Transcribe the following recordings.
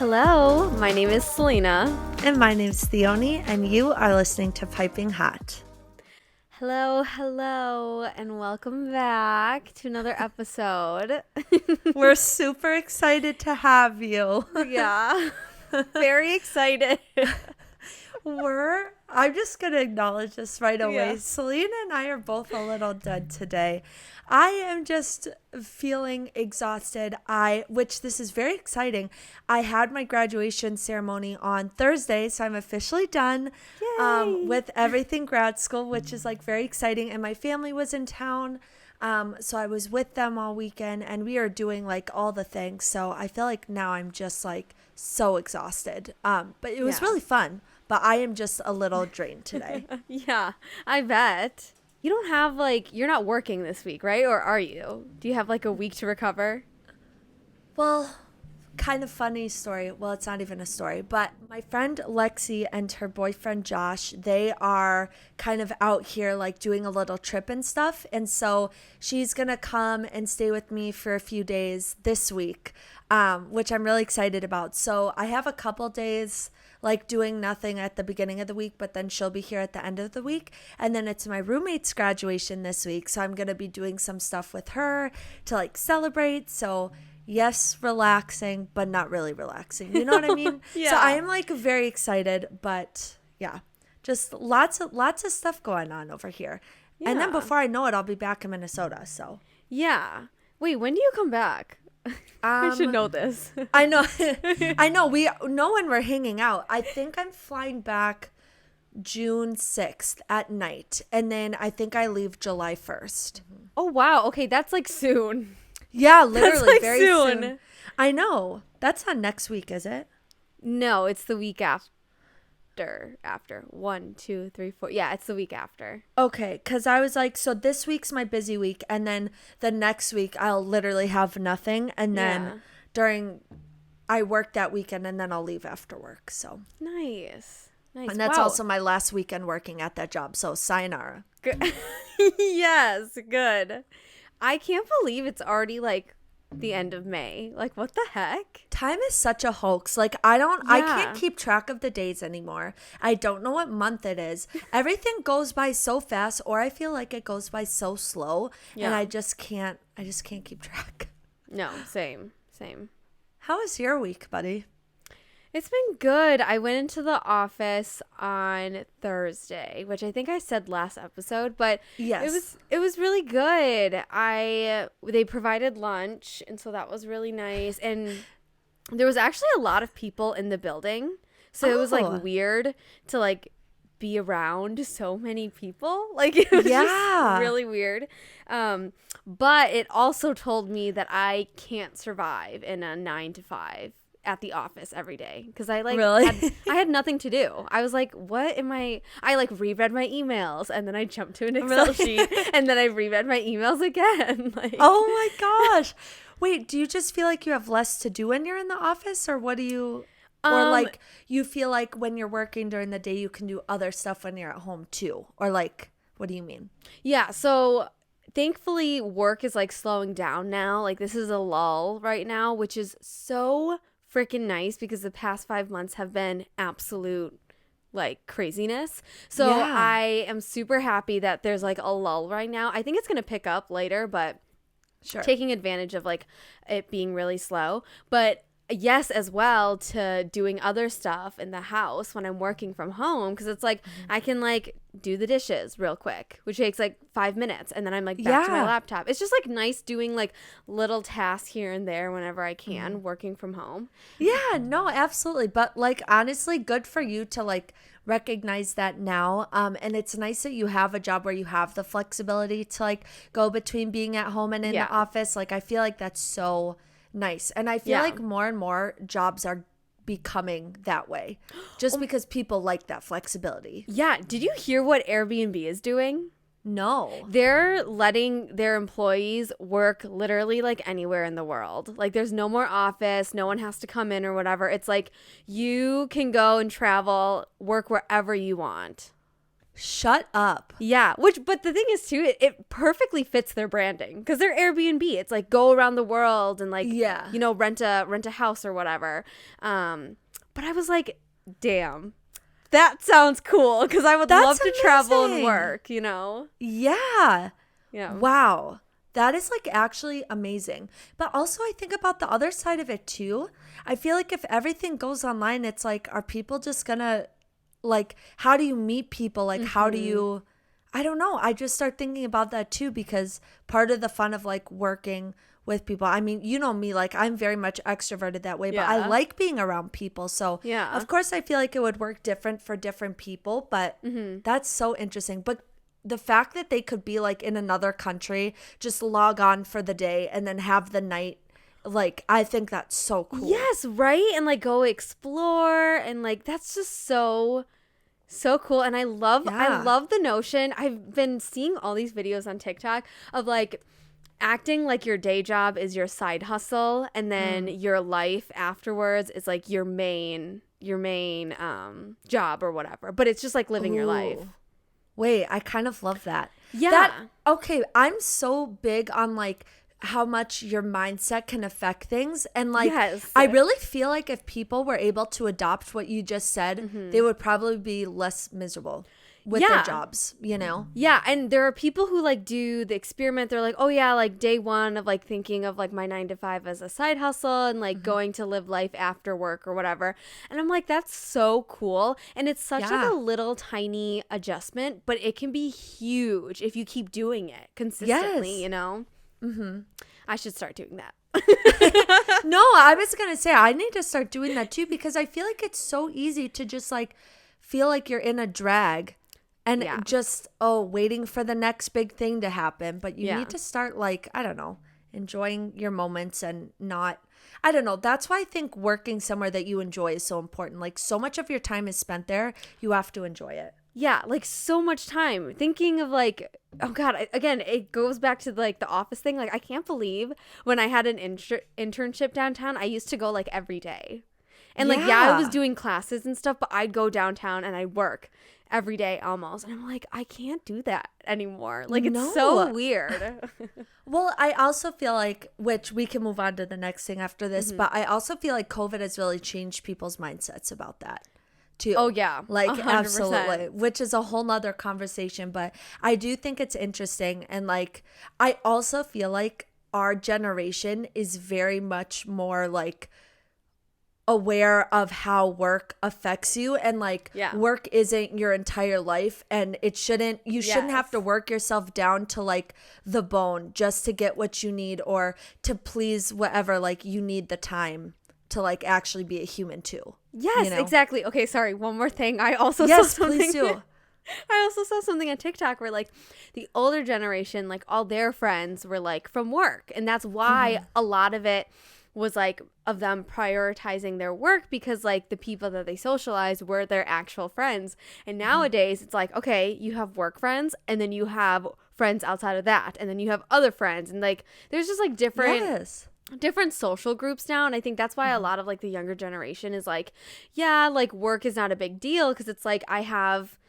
Hello, my name is Selena. And my name's Theoni, and you are listening to Piping Hot. Hello, and welcome back to another episode. We're super excited to have you. Yeah, very excited. I'm just going to acknowledge this right away. Yeah. Selena and I are both a little dead today. I am just feeling exhausted. Which this is very exciting. I had my graduation ceremony on Thursday, so I'm officially done with everything grad school, which is like very exciting. And my family was in town. So I was with them all weekend and we are doing like all the things. So I feel like now I'm just like so exhausted. But it was really fun. But I am just a little drained today. Yeah, I bet. You don't have you're not working this week, right? Or are you? Do you have like a week to recover? Well, kind of funny story. Well, it's not even a story, but my friend Lexi and her boyfriend Josh, they are kind of out here like doing a little trip and stuff. And so she's going to come and stay with me for a few days this week, which I'm really excited about. So I have a couple days like doing nothing at the beginning of the week, but then she'll be here at the end of the week. And then it's my roommate's graduation this week. So I'm going to be doing some stuff with her to like celebrate. So yes, relaxing, but not really relaxing. You know what I mean? Yeah. So I am like very excited, but yeah, just lots of stuff going on over here. Yeah. And then before I know it, I'll be back in Minnesota. So yeah. Wait, when do you come back? I should know this. I know. I know. We know when we're hanging out. I think I'm flying back June 6th at night. And then I think I leave July 1st. Oh, wow. Okay, that's like soon. Yeah, literally. That's like very soon. I know. That's not next week, is it? No, it's the week after. 1, 2, 3, 4. Yeah, it's the week after. Okay, because I was like, so this week's my busy week, and then the next week I'll literally have nothing, and then I work that weekend, and then I'll leave after work. So nice. And that's also my last weekend working at that job. So sayonara. Good. Yes, good. I can't believe it's already like the end of May. Like, what the heck? Time is such a hoax. Like, I can't keep track of the days anymore. I don't know what month it is. Everything goes by so fast, or I feel like it goes by so slow, and I just can't keep track. No, same. How was your week, buddy? It's been good. I went into the office on Thursday, which I think I said last episode, but yes, it was really good. They provided lunch, and so that was really nice. And there was actually a lot of people in the building, so it was like weird to like be around so many people. Like it was just really weird. But it also told me that I can't survive in a 9 to 5 at the office every day, because I had nothing to do. I was like, what am I like reread my emails, and then I jumped to an Excel sheet, and then I reread my emails again. Like, oh my gosh. Wait, do you just feel like you have less to do when you're in the office, or what do you or like you feel like when you're working during the day you can do other stuff when you're at home too, or like what do you mean? Yeah, so thankfully work is like slowing down now. Like this is a lull right now, which is so freaking nice, because the past 5 months have been absolute like craziness. So I am super happy that there's like a lull right now. I think it's going to pick up later, but taking advantage of like it being really slow. But yes, as well, to doing other stuff in the house when I'm working from home, because it's like I can like do the dishes real quick, which takes like 5 minutes, and then I'm like back to my laptop. It's just like nice doing like little tasks here and there whenever I can, working from home. Yeah, no, absolutely. But like honestly, good for you to like recognize that now. And it's nice that you have a job where you have the flexibility to like go between being at home and in the office. Like I feel like that's so nice. And I feel like more and more jobs are becoming that way, just because people like that flexibility. Yeah. Did you hear what Airbnb is doing? No. They're letting their employees work literally like anywhere in the world. Like there's no more office. No one has to come in or whatever. It's like you can go and travel, work wherever you want. Shut up. Yeah, but the thing is too, it perfectly fits their branding because they're Airbnb. It's like go around the world and like, Yeah. you know, rent a house or whatever. But I was like, damn, that sounds cool because I would love to travel and work, you know? Yeah. Yeah. Wow. That is like actually amazing. But also I think about the other side of it too. I feel like if everything goes online, it's like, are people just gonna, like, how do you meet people? Like, how do you, I don't know. I just start thinking about that too, because part of the fun of like working with people, I mean, you know me, like I'm very much extroverted that way, but I like being around people. So Yeah. of course I feel like it would work different for different people, but that's so interesting. But the fact that they could be like in another country, just log on for the day and then have the night, like, I think that's so cool. Yes, right? And like go explore and like that's just so cool. And I love the notion. I've been seeing all these videos on TikTok of like acting like your day job is your side hustle and then your life afterwards is like your main job or whatever. But it's just like living your life. Wait, I kind of love that. Yeah. Okay, I'm so big on like how much your mindset can affect things. And like, yes. I really feel like if people were able to adopt what you just said, they would probably be less miserable with their jobs, you know? Yeah. And there are people who like do the experiment. They're like, oh yeah, like day one of like thinking of like my 9 to 5 as a side hustle and like going to live life after work or whatever. And I'm like, that's so cool. And it's such like a little tiny adjustment, but it can be huge if you keep doing it consistently, you know? I should start doing that. No, I was going to say I need to start doing that too, because I feel like it's so easy to just like feel like you're in a drag and just, waiting for the next big thing to happen. But you need to start like, I don't know, enjoying your moments and not, I don't know. That's why I think working somewhere that you enjoy is so important. Like so much of your time is spent there. You have to enjoy it. Yeah, like so much time thinking of like, oh God, again, it goes back to like the office thing. Like I can't believe when I had an internship downtown, I used to go like every day. And like, I was doing classes and stuff, but I'd go downtown and I'd work every day almost. And I'm like, I can't do that anymore. Like it's so weird. Well, I also feel like, which we can move on to the next thing after this, but I also feel like COVID has really changed people's mindsets about that. Too. Oh yeah, like 100%. Absolutely, which is a whole nother conversation, but I do think it's interesting. And like I also feel like our generation is very much more like aware of how work affects you, and like work isn't your entire life, and you shouldn't have to work yourself down to like the bone just to get what you need or to please whatever. Like you need the time to like actually be a human too. Yes, exactly. Okay, sorry. One more thing. I also saw something. Please do. I also saw something on TikTok where like the older generation, like all their friends were like from work, and that's why a lot of it was like of them prioritizing their work, because like the people that they socialized were their actual friends. And nowadays it's like, okay, you have work friends and then you have friends outside of that, and then you have other friends, and like there's just like different social groups now. And I think that's why a lot of like the younger generation is like, yeah, like work is not a big deal, because it's like I have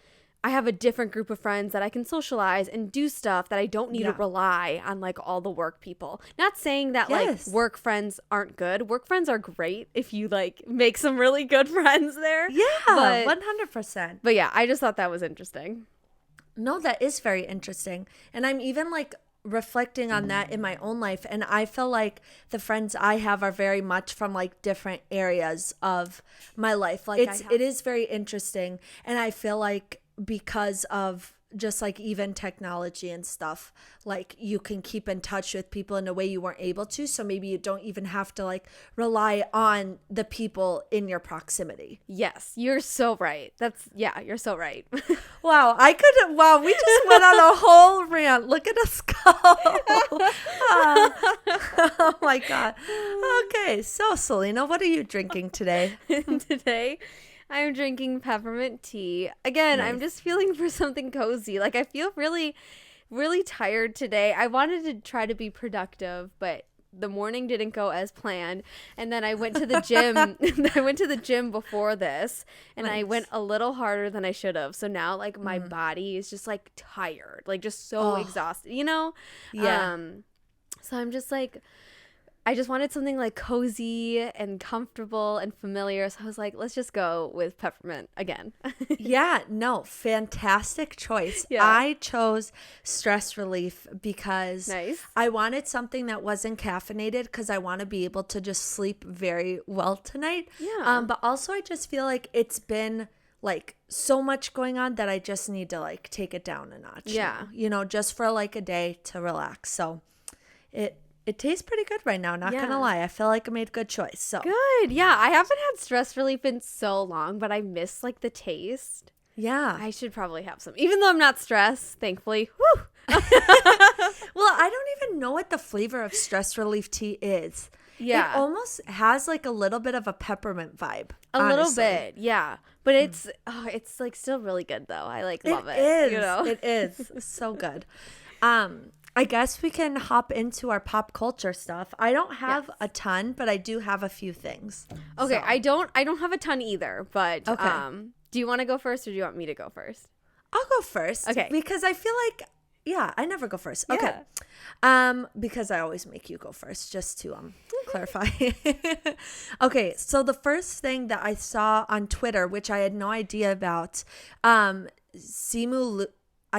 a different group of friends that I can socialize and do stuff that I don't need to rely on like all the work people. Not saying that like work friends aren't good. Work friends are great if you like make some really good friends there. Yeah, but 100%. But yeah, I just thought that was interesting. No, that is very interesting. And I'm even like reflecting on that in my own life, and I feel like the friends I have are very much from like different areas of my life. Like it is very interesting, and I feel like because of just like even technology and stuff, like you can keep in touch with people in a way you weren't able to, so maybe you don't even have to like rely on the people in your proximity. Yes, you're so right. You're so right. Wow, we just went on a whole rant. Look at us go. Oh my God. Okay, so Selena, what are you drinking today? Today I'm drinking peppermint tea. Again, nice. I'm just feeling for something cozy. Like I feel really, really tired today. I wanted to try to be productive, but the morning didn't go as planned, and then I went to the gym. I went to the gym before this, and I went a little harder than I should have. So now, like, my body is just like tired, like just so exhausted, you know? Yeah. So I'm just like, I just wanted something like cozy and comfortable and familiar. So I was like, let's just go with peppermint again. Yeah, no, fantastic choice. Yeah. I chose stress relief because Nice. I wanted something that wasn't caffeinated because I want to be able to just sleep very well tonight. Yeah. But also I just feel like it's been like so much going on that I just need to like take it down a notch. Yeah. now, you know, just for like a day to relax. So it tastes pretty good right now, not gonna lie. I feel like I made a good choice. So Good. Yeah. I haven't had stress relief in so long, but I miss like the taste. yeah. I should probably have some, even though I'm not stressed, thankfully. Woo. Well, I don't even know what the flavor of stress relief tea is. Yeah. It almost has like a little bit of a peppermint vibe. A little honestly. bit. Yeah. But it's like still really good though. I like love it. It is. You know? It is so good. I guess we can hop into our pop culture stuff. I don't have a ton, but I do have a few things. Okay, So, I don't have a ton either, but Okay. do you want to go first or do you want me to go first? I'll go first. Okay. Because I feel like I never go first. Okay. Because I always make you go first, just to clarify. Okay, so the first thing that I saw on Twitter, which I had no idea about, I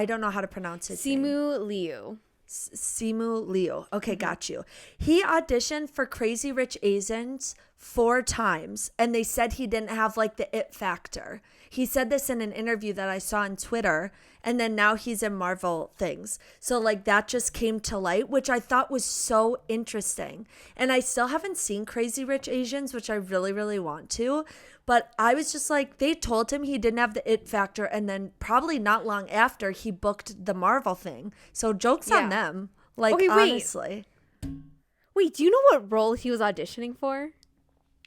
don't know how to pronounce his name. Simu Liu. Simu Liu. Okay, got you. He auditioned for Crazy Rich Asians 4 times, and they said he didn't have like the it factor. He said this in an interview that I saw on Twitter, and then now he's in Marvel things. So like that just came to light, which I thought was so interesting. And I still haven't seen Crazy Rich Asians, which I really, really want to. But I was just like, they told him he didn't have the it factor, and then probably not long after he booked the Marvel thing. So joke's on them. Like, Okay, wait. honestly. Wait, do you know what role he was auditioning for?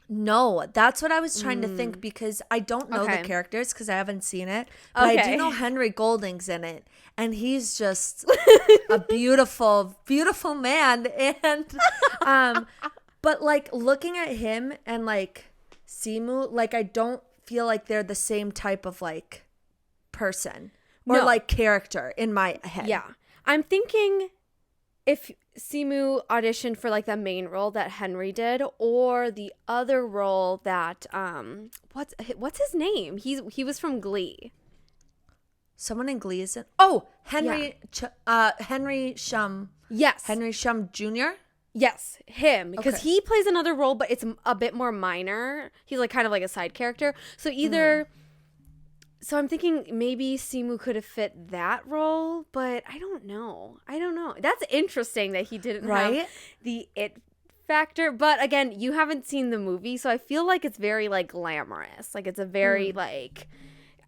No, that's what I was trying to think because I don't know Okay. the characters because I haven't seen it. But I do Okay. know Henry Golding's in it. And he's just a beautiful, beautiful man. And, but like looking at him and like Simu, like I don't feel like they're the same type of like person or No. like character in my head. Yeah. I'm thinking if Simu auditioned for like the main role that Henry did or the other role that what's his name? He was from Glee. Someone in Glee is in. Oh, Henry Shum. Yes. Henry Shum Jr.? Yes, him, because Okay. he plays another role, but it's a bit more minor. He's like kind of like a side character. So either, so I'm thinking maybe Simu could have fit that role, but I don't know. That's interesting that he didn't Right? have the it factor. But again, you haven't seen the movie, so I feel like it's very like glamorous. Like it's a very like,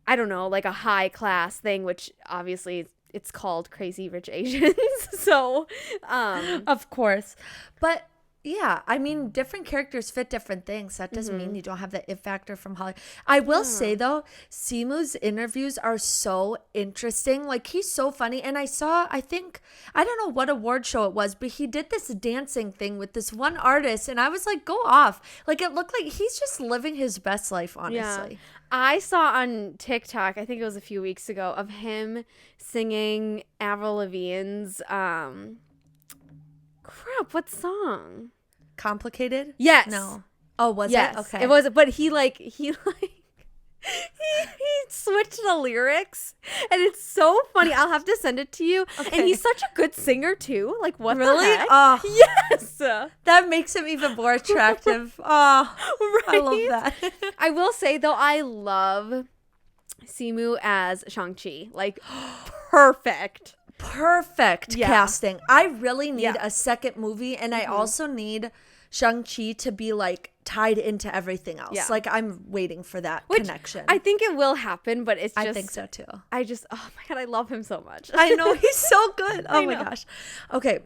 I don't know, like a high class thing, which obviously it's called Crazy Rich Asians. So, Of course. But yeah, I mean, different characters fit different things. That doesn't mean you don't have the it factor from Hollywood. I will say though, Simu's interviews are so interesting. Like he's so funny. And I don't know what award show it was, but he did this dancing thing with this one artist. And I was like, go off. Like it looked like he's just living his best life, honestly. I saw on TikTok, I think it was a few weeks ago, of him singing Avril Lavigne's what song? Complicated? Yes. No. Oh, was Yes. it? Okay. It was, but he switched the lyrics, and it's so funny. I'll have to send it to you. Okay. And he's such a good singer too. Like what Really? the heck? Oh. Yes. That makes him even more attractive. Oh, I love Right? that. I will say though, I love Simu as Shang-Chi. Like perfect. Perfect Yeah. casting. I really need Yeah. a second movie, and I also need Shang-Chi to be like tied into everything else. Yeah. Like I'm waiting for that Which connection. I think it will happen, but it's just I think so too. oh my god, I love him so much. I know he's so good. Oh I my know. gosh. Okay.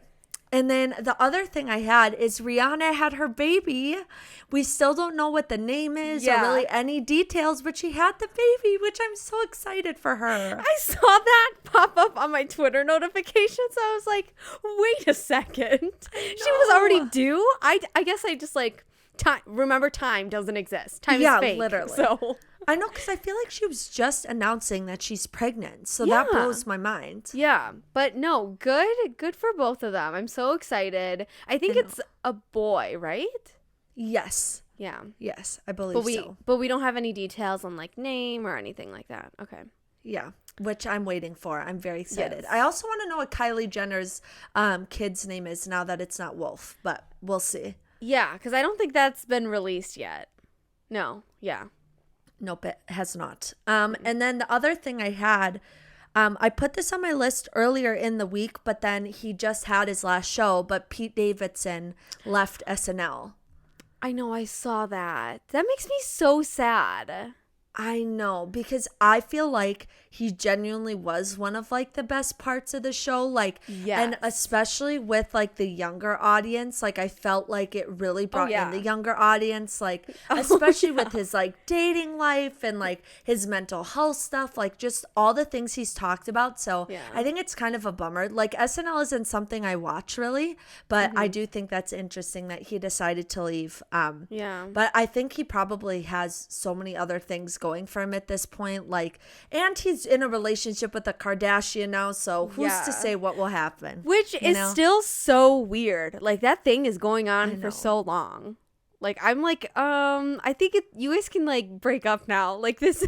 And then the other thing I had is Rihanna had her baby. We still don't know what the name is or really any details, but she had the baby, which I'm so excited for her. I saw that pop up on my Twitter notifications. I was like, wait a second. She was already due? I guess I just like, remember time doesn't exist. Time is fake. Literally. So I know, because I feel like she was just announcing that she's pregnant. So that blows my mind. Yeah. But no, good for both of them. I'm so excited. I think it's a boy, right? Yes. Yeah. Yes, I believe so. But we don't have any details on like name or anything like that. Okay. Yeah, which I'm waiting for. I'm very excited. Yes. I also want to know what Kylie Jenner's kid's name is now that it's not Wolf, but we'll see. Yeah, because I don't think that's been released yet. No. Yeah. Nope, it has not. And then the other thing I had, I put this on my list earlier in the week, but then he just had his last show, but Pete Davidson left SNL. I know, I saw that. That makes me so sad. I know, because I feel like he genuinely was one of like the best parts of the show, like, and especially with like the younger audience, like I felt like it really brought in the younger audience, like especially with his like dating life and like his mental health stuff, like just all the things he's talked about. So I think it's kind of a bummer. Like SNL isn't something I watch really, but I do think that's interesting that he decided to leave. But I think he probably has so many other things going for him at this point, like, and he's in a relationship with a Kardashian now, so who's to say what will happen, which is still so weird. Like that thing is going on for so long. Like I'm like I think you guys can like break up now, like this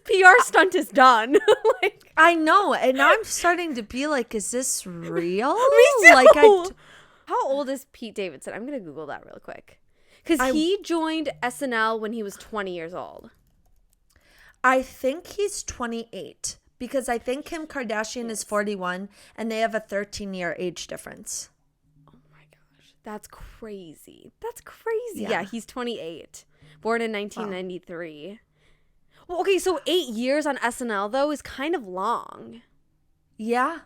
PR stunt is done. Like I know, and now I'm starting to be like, is this real? Me too. Like how old is Pete Davidson? I'm gonna Google that real quick, because he joined SNL when he was 20 years old. I think he's 28, because I think Kim Kardashian is 41 and they have a 13-year age difference. Oh my gosh. That's crazy. Yeah, he's 28. Born in 1993. Wow. Well, okay, so 8 years on SNL, though, is kind of long. Yeah.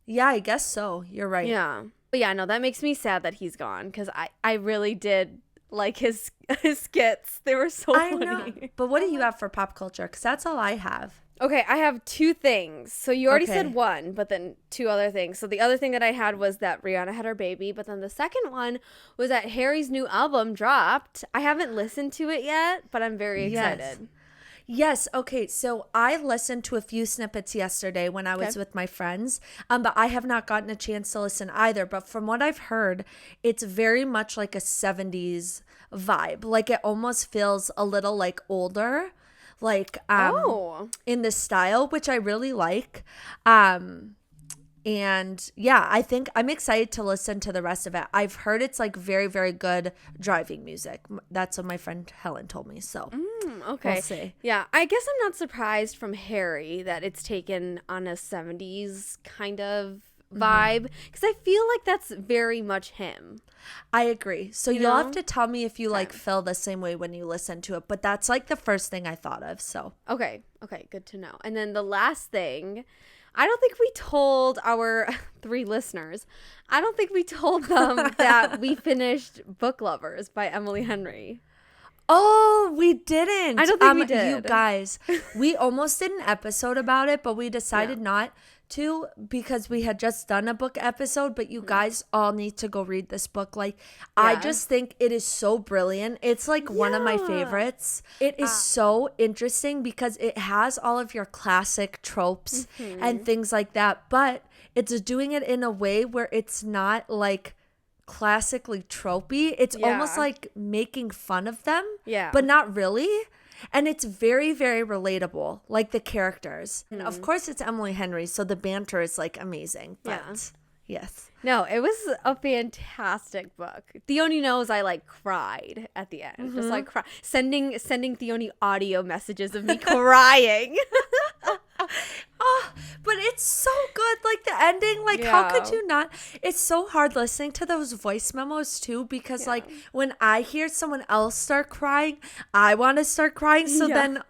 Yeah, I guess so. You're right. Yeah. But yeah, no, that makes me sad that he's gone, because I really did like his skits. They were so funny. Know. But what do you have for pop culture? Because that's all I have. Okay, I have two things. So you already said one, but then two other things. So the other thing that I had was that Rihanna had her baby, but then the second one was that Harry's new album dropped. I haven't listened to it yet, but I'm very excited. Yes. Okay. So I listened to a few snippets yesterday when I was with my friends, but I have not gotten a chance to listen either. But from what I've heard, it's very much like a 70s vibe. Like it almost feels a little like older, like in the style, which I really like. And yeah, I think I'm excited to listen to the rest of it. I've heard it's like very, very good driving music. That's what my friend Helen told me. So okay. We'll see. Yeah, I guess I'm not surprised from Harry that it's taken on a 70s kind of vibe, because I feel like that's very much him. I agree. So you'll have to tell me if you like feel the same way when you listen to it, but that's like the first thing I thought of. So okay, good to know. And then the last thing, I don't think we told our 3 listeners, I don't think we told them that we finished Book Lovers by Emily Henry. Oh, we didn't. I don't think we did. You guys, we almost did an episode about it, but we decided not to, because we had just done a book episode. But you guys all need to go read this book. Like, I just think it is so brilliant. It's like one of my favorites. It is so interesting because it has all of your classic tropes and things like that, but it's doing it in a way where it's not like classically tropey. It's almost like making fun of them, but not really. And it's very, very relatable, like the characters. And of course it's Emily Henry, so the banter is like amazing. But yes. No, it was a fantastic book. Theoni knows I like cried at the end. Just like sending Theoni audio messages of me crying. Oh, but it's so good. Like the ending, like how could you not? It's so hard listening to those voice memos too, because like when I hear someone else start crying, I want to start crying. So then,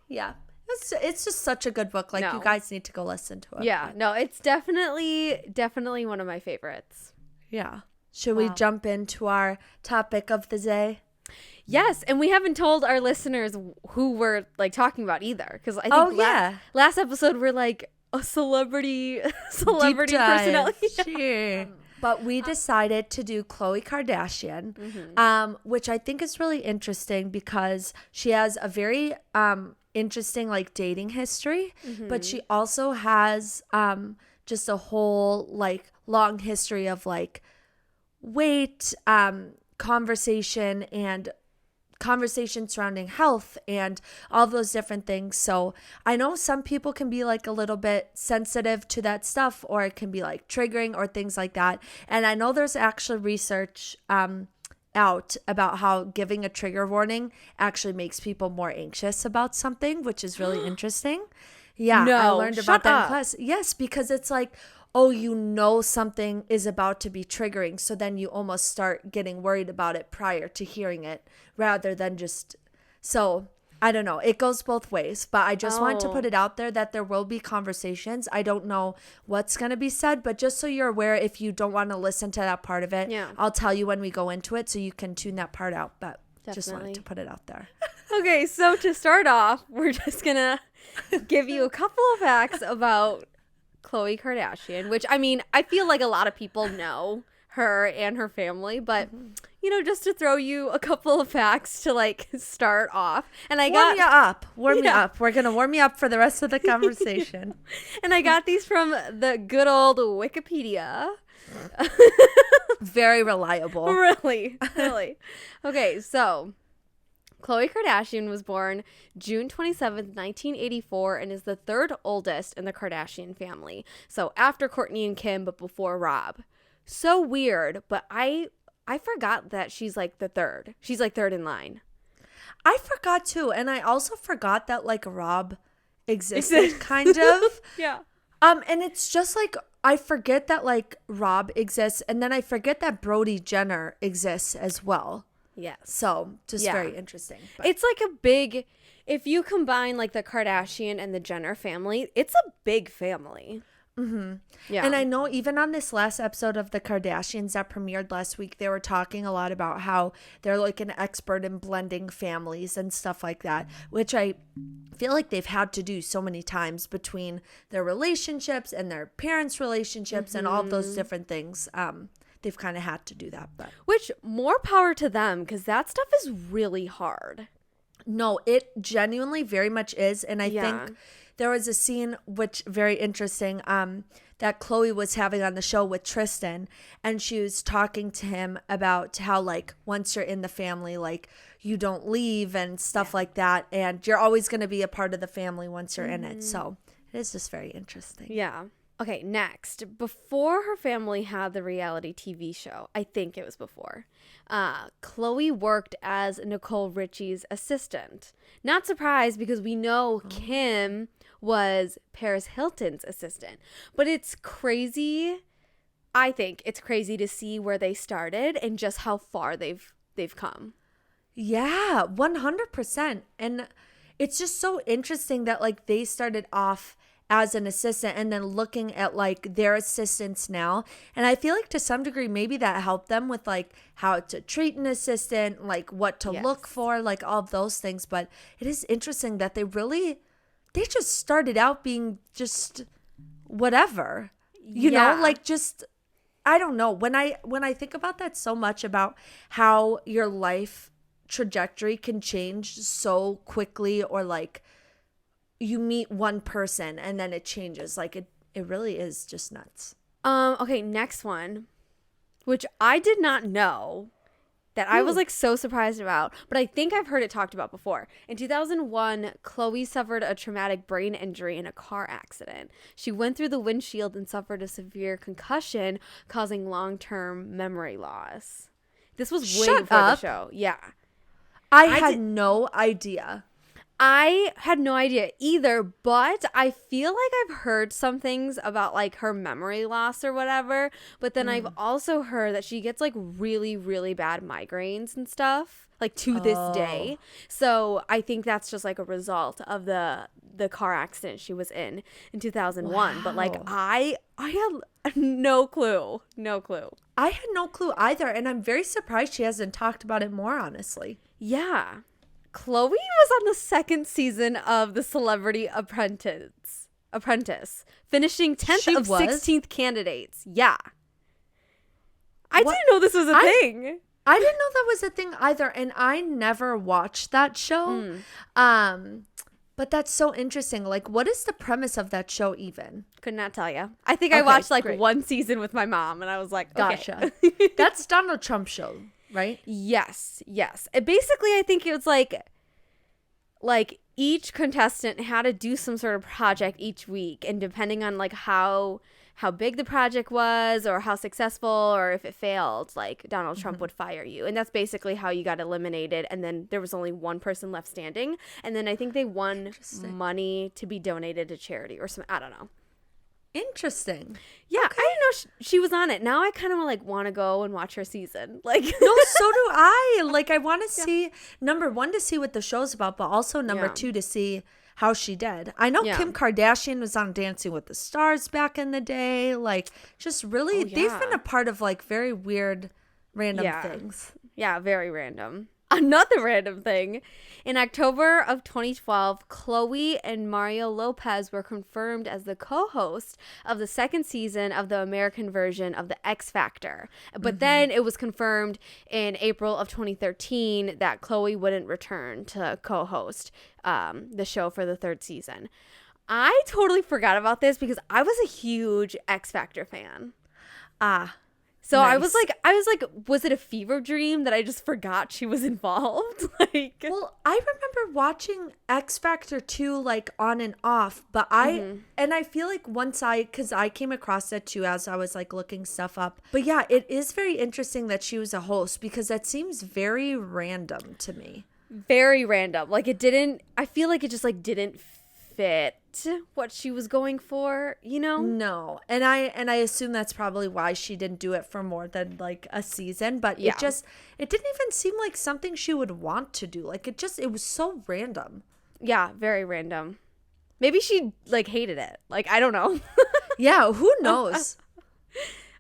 it's just such a good book. Like you guys need to go listen to it. Yeah, no, it's definitely one of my favorites. Yeah. Should we jump into our topic of the day? Yes, and we haven't told our listeners who we're like talking about either, because I think last episode we're like a celebrity personality. Sure. But we decided to do Khloe Kardashian, which I think is really interesting because she has a very interesting like dating history, but she also has just a whole like long history of like weight, conversation surrounding health and all those different things. So I know some people can be like a little bit sensitive to that stuff, or it can be like triggering or things like that. And I know there's actually research out about how giving a trigger warning actually makes people more anxious about something, which is really interesting. Yeah, I learned about that in class. Yes, because it's like, oh, you know something is about to be triggering, so then you almost start getting worried about it prior to hearing it rather than just... So, I don't know. It goes both ways, but I just want to put it out there that there will be conversations. I don't know what's going to be said, but just so you're aware, if you don't want to listen to that part of it, I'll tell you when we go into it so you can tune that part out, but just wanted to put it out there. Okay, so to start off, we're just going to give you a couple of facts about Khloe Kardashian, which, I mean, I feel like a lot of people know her and her family, but you know, just to throw you a couple of facts to like start off. And warm you up. We're gonna warm you up for the rest of the conversation. And I got these from the good old Wikipedia. Very reliable. Really. Okay, so Khloe Kardashian was born June 27th, 1984, and is the third oldest in the Kardashian family. So after Kourtney and Kim, but before Rob. So weird, but I forgot that she's like the third. She's like third in line. I forgot too, and I also forgot that like Rob existed, kind of. Yeah. And it's just like I forget that like Rob exists, and then I forget that Brody Jenner exists as well. Yeah. So just very interesting. But it's like a big, if you combine like the Kardashian and the Jenner family, it's a big family. Yeah. And I know even on this last episode of the Kardashians that premiered last week, they were talking a lot about how they're like an expert in blending families and stuff like that, which I feel like they've had to do so many times between their relationships and their parents' relationships and all of those different things. They've kind of had to do that, but which more power to them, because that stuff is really hard. No, it genuinely very much is. And I think there was a scene which very interesting that Khloe was having on the show with Tristan, and she was talking to him about how like once you're in the family, like you don't leave and stuff like that, and you're always going to be a part of the family once you're in it. So it is just very interesting. Yeah. Okay, next. Before her family had the reality TV show, I think it was before, Khloe worked as Nicole Richie's assistant. Not surprised, because we know Kim was Paris Hilton's assistant. But it's crazy. I think it's crazy to see where they started and just how far they've come. Yeah, 100%. And it's just so interesting that like they started off as an assistant and then looking at like their assistants now. And I feel like to some degree, maybe that helped them with like how to treat an assistant, like what to look for, like all of those things. But it is interesting that they just started out being just whatever, you know, like just, I don't know. When I think about that so much about how your life trajectory can change so quickly, or like you meet one person and then it changes. Like it really is just nuts. Okay, next one, which I did not know, that I was like so surprised about, but I think I've heard it talked about before. In 2001, Khloe suffered a traumatic brain injury in a car accident. She went through the windshield and suffered a severe concussion, causing long-term memory loss. This was way before the show. Yeah. I had no idea. I had no idea either, but I feel like I've heard some things about like her memory loss or whatever, but then I've also heard that she gets like really, really bad migraines and stuff, like to this day. So I think that's just like a result of the the car accident she was in 2001. Wow. But like I had no clue. I had no clue either, and I'm very surprised she hasn't talked about it more, honestly. Yeah. Khloe was on the second season of The Celebrity Apprentice, finishing 10th of 16th candidates. Yeah. I didn't know this was a thing. I didn't know that was a thing either, and I never watched that show. But that's so interesting. Like, what is the premise of that show even? Could not tell you. I think I watched like one season with my mom, and I was like, okay. Gotcha. That's Donald Trump's show, right? Yes. Basically, I think it was like each contestant had to do some sort of project each week, and depending on like how big the project was or how successful or if it failed, like Donald Trump would fire you. And that's basically how you got eliminated. And then there was only one person left standing. And then I think they won money to be donated to charity or something. I don't know. Interesting. Yeah, okay. I didn't know she was on it. Now I kind of like want to go and watch her season. Like, no, so do I. Like, I want to see, number one, to see what the show's about, but also number two, to see how she did. I know Kim Kardashian was on Dancing with the Stars back in the day. Like, just really, they've been a part of like very weird, random things. Yeah, very random. Another random thing. In October of 2012, Khloe and Mario Lopez were confirmed as the co-host of the second season of the American version of The X Factor. But then it was confirmed in April of 2013 that Khloe wouldn't return to co-host the show for the third season. I totally forgot about this because I was a huge X Factor fan. So nice. I was like, was it a fever dream that I just forgot she was involved? Like, well, I remember watching X Factor 2 like on and off, but and I feel like because I came across it too as I was like looking stuff up. But yeah, it is very interesting that she was a host because that seems very random to me. Very random. Like I feel like it just like didn't fit what she was going for, you know? No. And I assume that's probably why she didn't do it for more than like a season, but it didn't even seem like something she would want to do. Like it was so random. Yeah, very random. Maybe she like hated it. Like, I don't know. Yeah, who knows?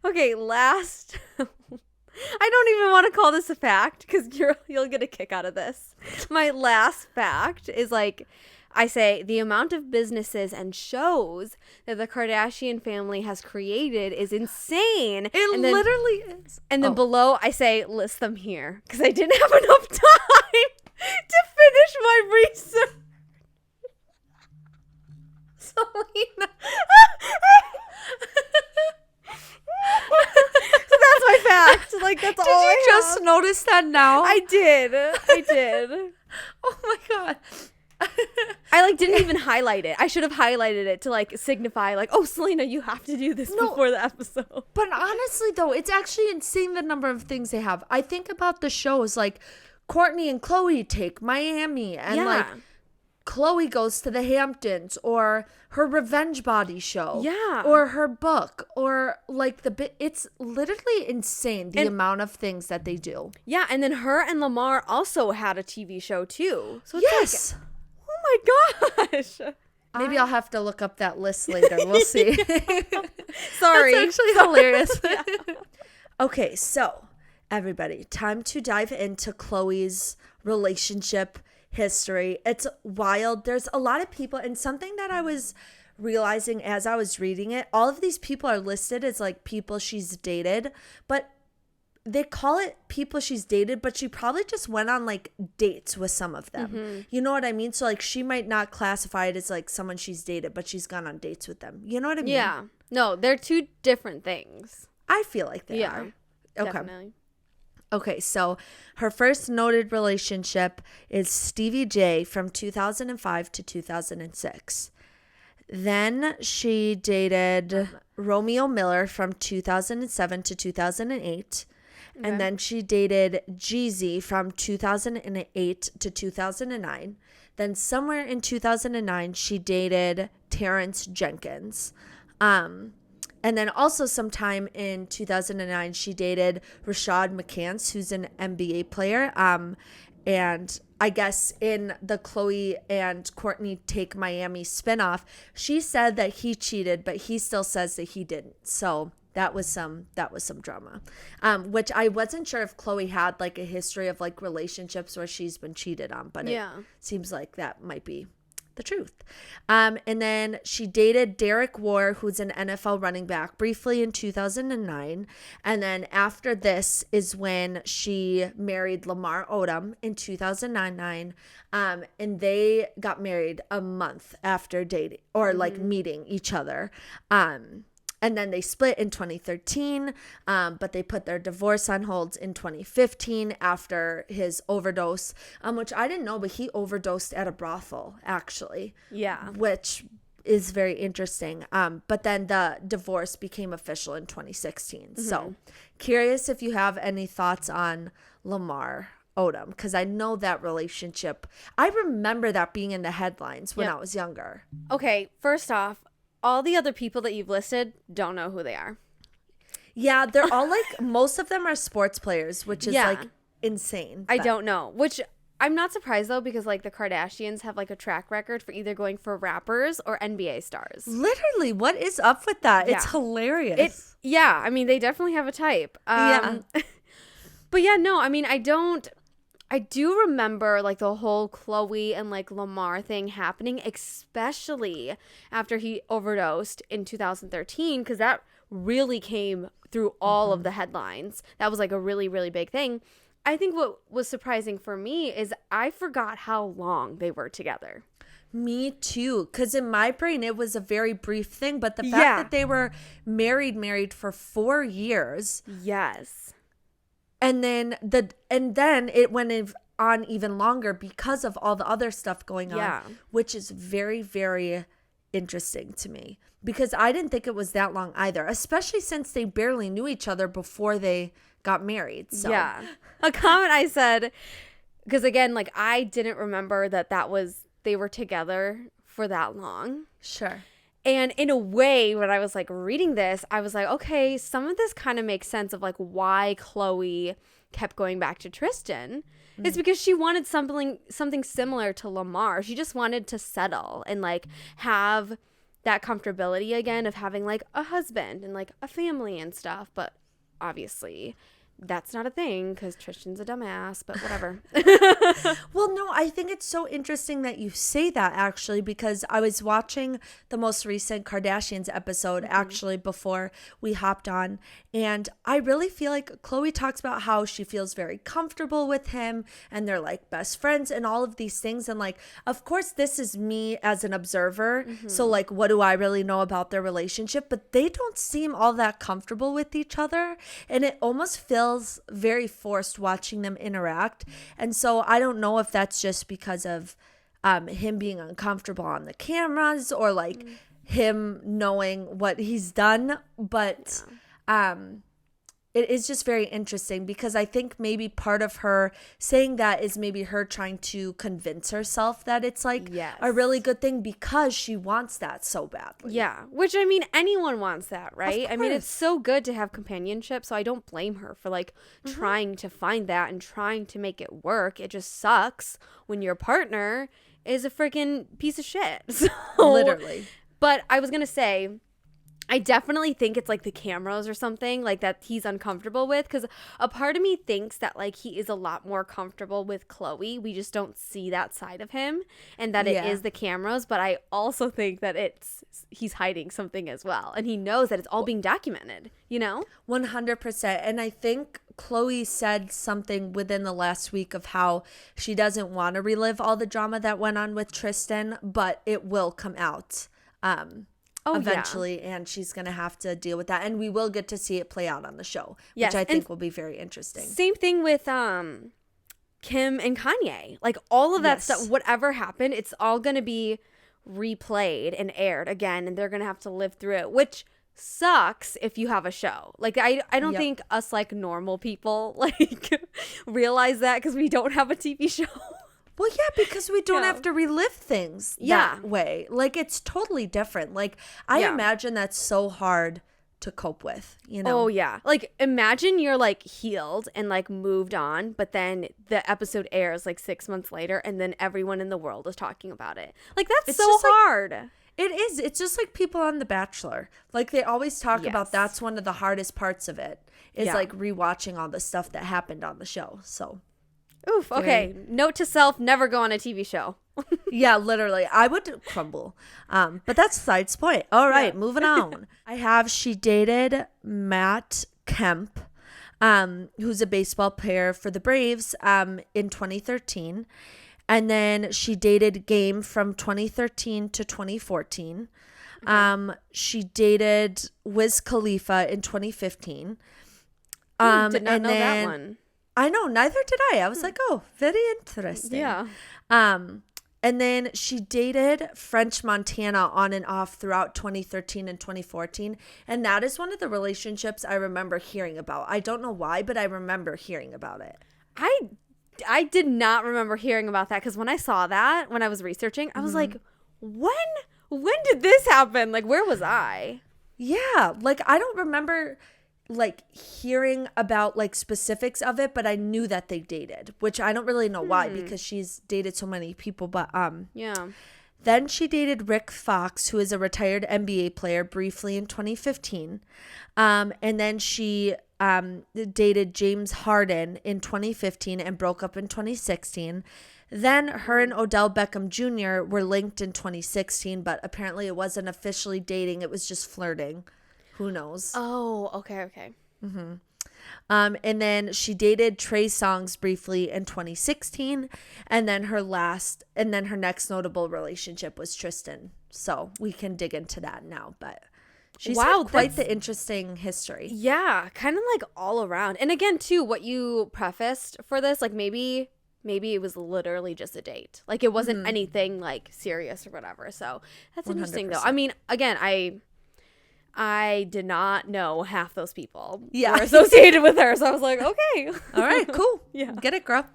Okay, last I don't even want to call this a fact because you'll get a kick out of this. My last fact is like, I say the amount of businesses and shows that the Kardashian family has created is insane. It literally is. And then below I say list them here because I didn't have enough time to finish my research. Selena. So that's my fact. Like, that's all I Did you just notice that now? I did. Oh my God. I like didn't even highlight it. I should have highlighted it to like signify like, oh, Selena, you have to do this before the episode. But honestly though, it's actually insane the number of things they have. I think about the shows like Kourtney and Khloe take Miami and like Khloe goes to the Hamptons, or her Revenge Body show, or her book, or like it's literally insane the amount of things that they do. Yeah, and then her and Lamar also had a TV show too. So it's like, oh my gosh. Maybe I'll have to look up that list later. We'll see. Sorry. That's actually hilarious. Okay, so everybody, time to dive into Khloe's relationship history. It's wild. There's a lot of people, and something that I was realizing as I was reading it, all of these people are listed as like people she's dated, but they call it people she's dated, but she probably just went on like dates with some of them. You know what I mean? So like she might not classify it as like someone she's dated, but she's gone on dates with them. You know what I mean? Yeah. No, they're two different things. I feel like they are. Okay. Definitely. Okay, so her first noted relationship is Stevie J from 2005 to 2006. Then she dated Romeo Miller from 2007 to 2008. Okay. And then she dated Jeezy from 2008 to 2009. Then somewhere in 2009, she dated Terrence Jenkins. And then also sometime in 2009, she dated Rashad McCants, who's an NBA player. And I guess in the Khloe and Kourtney Take Miami spinoff, she said that he cheated, but he still says that he didn't. So that was some drama, which I wasn't sure if Khloe had like a history of like relationships where she's been cheated on, but it seems like that might be the truth. And then she dated Derek Warr, who's an NFL running back, briefly in 2009. And then after this is when she married Lamar Odom in 2009. And they got married a month after dating or like meeting each other. And then they split in 2013, but they put their divorce on hold in 2015 after his overdose, which I didn't know, but he overdosed at a brothel, actually. Yeah. Which is very interesting. But then the divorce became official in 2016. So curious if you have any thoughts on Lamar Odom, because I know that relationship. I remember that being in the headlines when I was younger. Okay, first off, all the other people that you've listed don't know who they are. Yeah, they're all like, most of them are sports players, which is like insane. I don't know, which I'm not surprised though, because like the Kardashians have like a track record for either going for rappers or NBA stars. Literally, what is up with that? Yeah. It's hilarious. I mean, they definitely have a type. But yeah, no, I mean, I do remember like the whole Khloe and like Lamar thing happening, especially after he overdosed in 2013, because that really came through all of the headlines. That was like a really, really big thing. I think what was surprising for me is I forgot how long they were together. Me too, because in my brain it was a very brief thing, but the fact that they were married for 4 years. Yes. And then it went on even longer because of all the other stuff going on, which is very, very interesting to me, because I didn't think it was that long either, especially since they barely knew each other before they got married. So. Yeah. A comment I said, because again, like I didn't remember that they were together for that long. Sure. And in a way, when I was like reading this, I was like, okay, some of this kind of makes sense of like why Khloe kept going back to Tristan. It's because she wanted something similar to Lamar. She just wanted to settle and like have that comfortability again of having like a husband and like a family and stuff. But obviously that's not a thing because Tristan's a dumbass, but whatever. Well, no, I think it's so interesting that you say that, actually, because I was watching the most recent Kardashians episode actually before we hopped on, and I really feel like Khloe talks about how she feels very comfortable with him and they're like best friends and all of these things. And like, of course, this is me as an observer. So like, what do I really know about their relationship? But they don't seem all that comfortable with each other. And it almost feels very forced watching them interact. And so I don't know if that's just because of him being uncomfortable on the cameras or like him knowing what he's done. But it is just very interesting because I think maybe part of her saying that is maybe her trying to convince herself that it's like a really good thing because she wants that so badly. Yeah, which I mean, anyone wants that, right? I mean, it's so good to have companionship, so I don't blame her for like trying to find that and trying to make it work. It just sucks when your partner is a freaking piece of shit. So, literally. But I was going to say, I definitely think it's like the cameras or something like that he's uncomfortable with, because a part of me thinks that like he is a lot more comfortable with Khloe. We just don't see that side of him, and that it is the cameras. But I also think that he's hiding something as well, and he knows that it's all being documented, you know? 100%. And I think Khloe said something within the last week of how she doesn't want to relive all the drama that went on with Tristan, but it will come out eventually, and she's gonna have to deal with that, and we will get to see it play out on the show, which I think will be very interesting. Same thing with Kim and Kanye, like all of that stuff, whatever happened, it's all gonna be replayed and aired again, and they're gonna have to live through it, which sucks if you have a show. Like I don't think us like normal people like realize that because we don't have a TV show. Well, yeah, because we don't have to relive things that way. Like, it's totally different. Like, I imagine that's so hard to cope with, you know? Oh, yeah. Like, imagine you're, like, healed and, like, moved on, but then the episode airs, like, 6 months later, and then everyone in the world is talking about it. Like, that's It's so just, like, hard. It is. It's just like people on The Bachelor. Like, they always talk about Yes. that's one of the hardest parts of it is, Yeah. like, rewatching all the stuff that happened on the show. So, Oof, okay. Note to self, never go on a TV show. yeah, literally. I would crumble. But that's besides the point. All right, moving on. She dated Matt Kemp, who's a baseball player for the Braves, in 2013. And then she dated Game from 2013 to 2014. She dated Wiz Khalifa in 2015. Did not know that one. I know, neither did I. I was like, oh, very interesting. Yeah. And then she dated French Montana on and off throughout 2013 and 2014. And that is one of the relationships I remember hearing about. I don't know why, but I remember hearing about it. I did not remember hearing about that because when I saw that, when I was researching, I was like, when did this happen? Like, where was I? Yeah, like I don't remember like hearing about like specifics of it, but I knew that they dated, which I don't really know why because she's dated so many people, but Yeah. then she dated Rick Fox, who is a retired NBA player, briefly in 2015. And then she dated James Harden in 2015 and broke up in 2016. Then her and Odell Beckham Jr. were linked in 2016, but apparently it wasn't officially dating. It was just flirting. Who knows? Oh, okay. And then she dated Trey Songz briefly in 2016, and then her next notable relationship was Tristan. So we can dig into that now, but she's had quite the interesting history. Yeah, kind of like all around. And again, too, what you prefaced for this, like maybe it was literally just a date. Like it wasn't anything like serious or whatever. So that's interesting 100%. though. I mean, again, I did not know half those people were associated with her. So I was like, okay. All right, cool. Yeah. Get it, girl.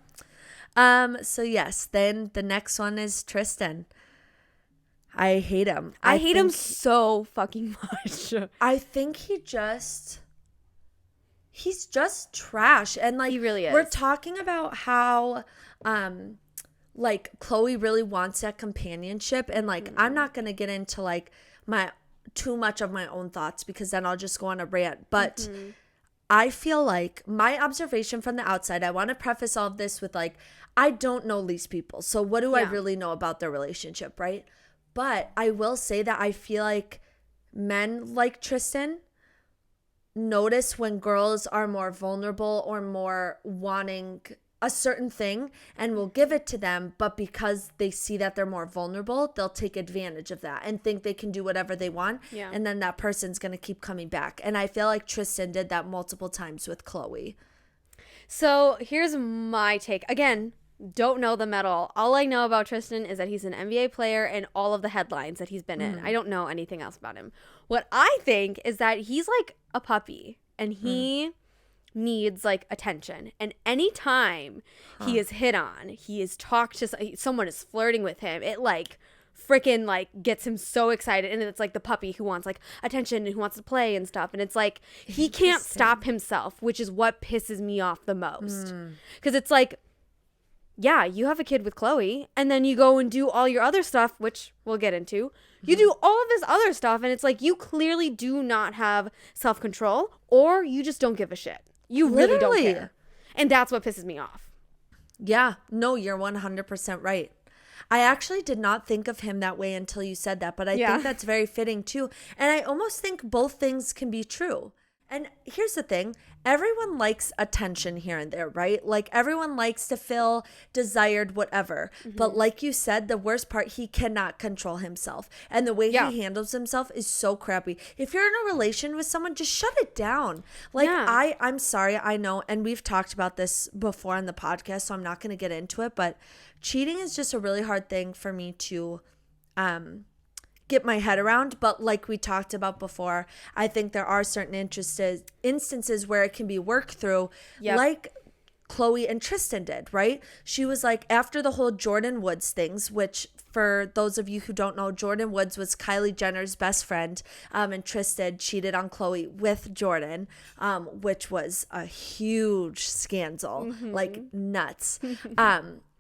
So yes, then the next one is Tristan. I hate him. I hate him so fucking much. I think he's just trash. And like He really is. We're talking about how like Khloe really wants that companionship, and like I'm not gonna get into like too much of my own thoughts because then I'll just go on a rant. But I feel like my observation from the outside, I want to preface all of this with like, I don't know these people. So what do I really know about their relationship, right? But I will say that I feel like men like Tristan notice when girls are more vulnerable or more wanting a certain thing and will give it to them, but because they see that they're more vulnerable, they'll take advantage of that and think they can do whatever they want. Yeah. And then that person's going to keep coming back. And I feel like Tristan did that multiple times with Khloe. So here's my take. Again, don't know them at all. All I know about Tristan is that he's an NBA player and all of the headlines that he's been in. I don't know anything else about him. What I think is that he's like a puppy and he needs like attention, and anytime he is hit on, he is talked to, someone is flirting with him, it like freaking like gets him so excited, and it's like the puppy who wants like attention and who wants to play and stuff, and it's like he can't stop himself, which is what pisses me off the most, because it's like, yeah, you have a kid with Khloe and then you go and do all your other stuff, which we'll get into. You do all of this other stuff and it's like you clearly do not have self-control, or you just don't give a shit. You really don't care. And that's what pisses me off. Yeah, no, you're 100% right. I actually did not think of him that way until you said that, but I think that's very fitting too. And I almost think both things can be true. And here's the thing, everyone likes attention here and there, right? Like everyone likes to feel desired, whatever. But like you said, the worst part, he cannot control himself. And the way he handles himself is so crappy. If you're in a relation with someone, just shut it down. Like I'm sorry, I know. And we've talked about this before on the podcast, so I'm not going to get into it. But cheating is just a really hard thing for me to get my head around. But like we talked about before, I think there are certain instances where it can be worked through, like Khloe and Tristan did, right? She was like, after the whole Jordan Woods things, which for those of you who don't know, Jordan Woods was Kylie Jenner's best friend, and Tristan cheated on Khloe with Jordan, which was a huge scandal, like nuts.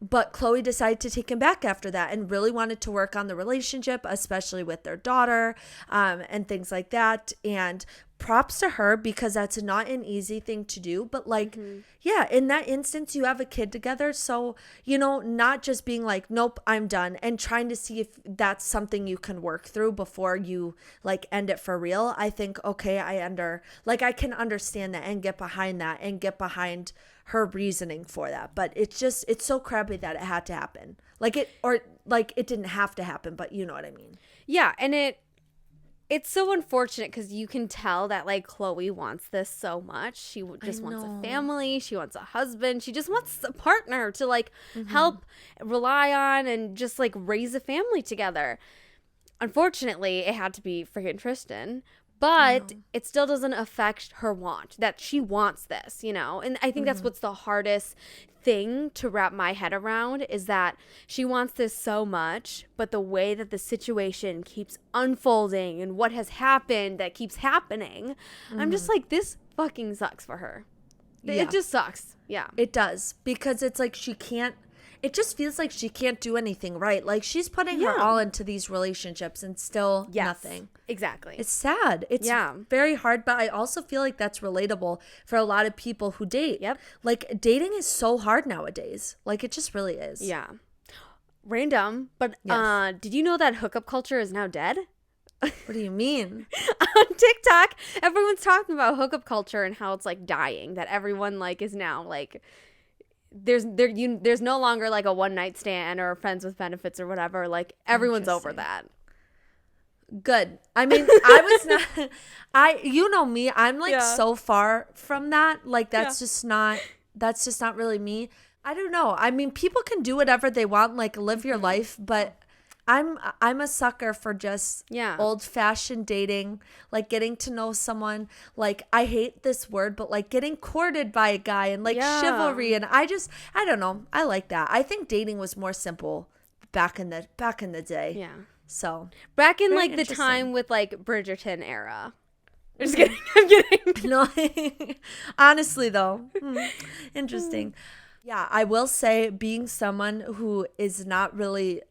But Khloe decided to take him back after that and really wanted to work on the relationship, especially with their daughter, and things like that. And props to her, because that's not an easy thing to do. But like, yeah, in that instance, you have a kid together. So, you know, not just being like, nope, I'm done, and trying to see if that's something you can work through before you like end it for real. I think, okay, I can understand that and get behind that and get behind her reasoning for that. But it's so crappy that it had to happen. It didn't have to happen, but you know what I mean. Yeah, and it's so unfortunate because you can tell that like Khloe wants this so much. She just wants a family. She wants a husband. She just wants a partner to like help rely on and just like raise a family together. Unfortunately, it had to be freaking Tristan. But it still doesn't affect her want that she wants this, you know? And I think that's what's the hardest thing to wrap my head around, is that she wants this so much, but the way that the situation keeps unfolding and what has happened that keeps happening, I'm just like, this fucking sucks for her. Yeah. It just sucks. Yeah. It does. Because it's like it just feels like she can't do anything right. Like she's putting her all into these relationships and still nothing. Exactly. It's sad. It's very hard, but I also feel like that's relatable for a lot of people who date. Yep. Like dating is so hard nowadays. Like it just really is. Yeah. Random, but did you know that hookup culture is now dead? What do you mean? On TikTok, everyone's talking about hookup culture and how it's like dying, that everyone like is now like there's no longer like a one night stand or friends with benefits or whatever. Like everyone's over that. Good. I mean, I was not, you know me, I'm like so far from that. Like that's just not really me. I don't know. I mean, people can do whatever they want, like live your life, but I'm a sucker for just old fashioned dating, like getting to know someone. Like I hate this word, but like getting courted by a guy and like chivalry. And I don't know. I like that. I think dating was more simple back in the day. Yeah. So back in like the time with like Bridgerton era. I'm just kidding. I'm kidding. No, honestly though, interesting. Yeah, I will say, being someone who is not really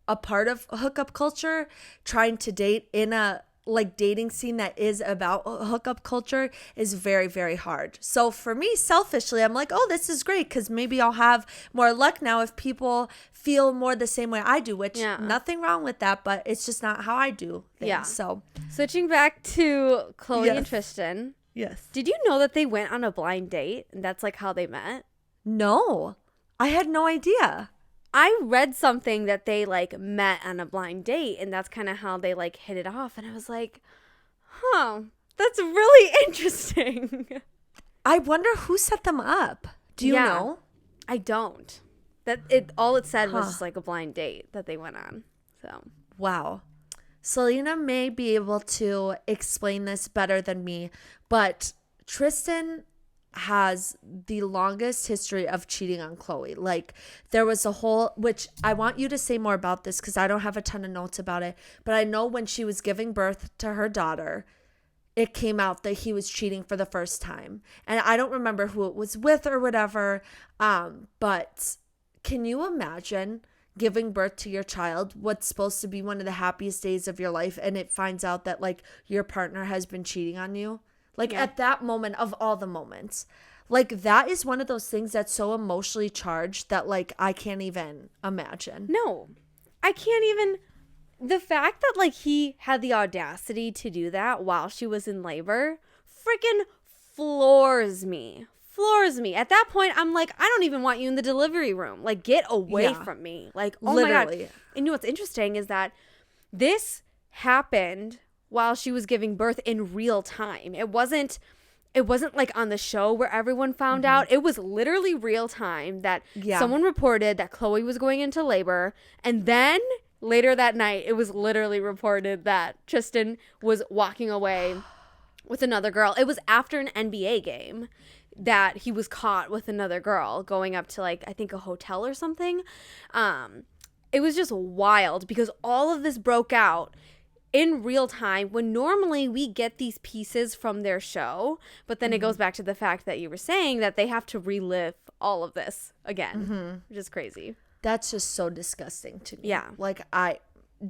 a part of hookup culture, trying to date in a like dating scene that is about hookup culture is very, very hard. So for me, selfishly, I'm like, oh, this is great, because maybe I'll have more luck now if people feel more the same way I do, which nothing wrong with that, but it's just not how I do things. Yeah. So switching back to Khloe and Tristan. Yes. Did you know that they went on a blind date and that's like how they met? No, I had no idea. I read something that they like met on a blind date and that's kind of how they like hit it off. And I was like, that's really interesting. I wonder who set them up. Do you know? I don't. All it said was just like a blind date that they went on. So wow. Selena may be able to explain this better than me, but Tristan has the longest history of cheating on Khloe. Like there was a whole, which I want you to say more about this because I don't have a ton of notes about it, but I know when she was giving birth to her daughter, it came out that he was cheating for the first time. And I don't remember who it was with or whatever. But can you imagine giving birth to your child, what's supposed to be one of the happiest days of your life, and it finds out that like your partner has been cheating on you? Like at that moment of all the moments, like that is one of those things that's so emotionally charged that like I can't even imagine. No, I can't even. The fact that like he had the audacity to do that while she was in labor freaking floors me. At that point, I'm like, I don't even want you in the delivery room. Like, get away from me. Like, oh literally. My God. And you know what's interesting is that this happened while she was giving birth in real time. It wasn't like on the show where everyone found out. It was literally real time that someone reported that Khloe was going into labor. And then later that night, it was literally reported that Tristan was walking away with another girl. It was after an NBA game that he was caught with another girl going up to like, I think a hotel or something. it was just wild because all of this broke out in real time when normally we get these pieces from their show. But then it goes back to the fact that you were saying that they have to relive all of this again, which is crazy. That's just so disgusting to me. Yeah. Like,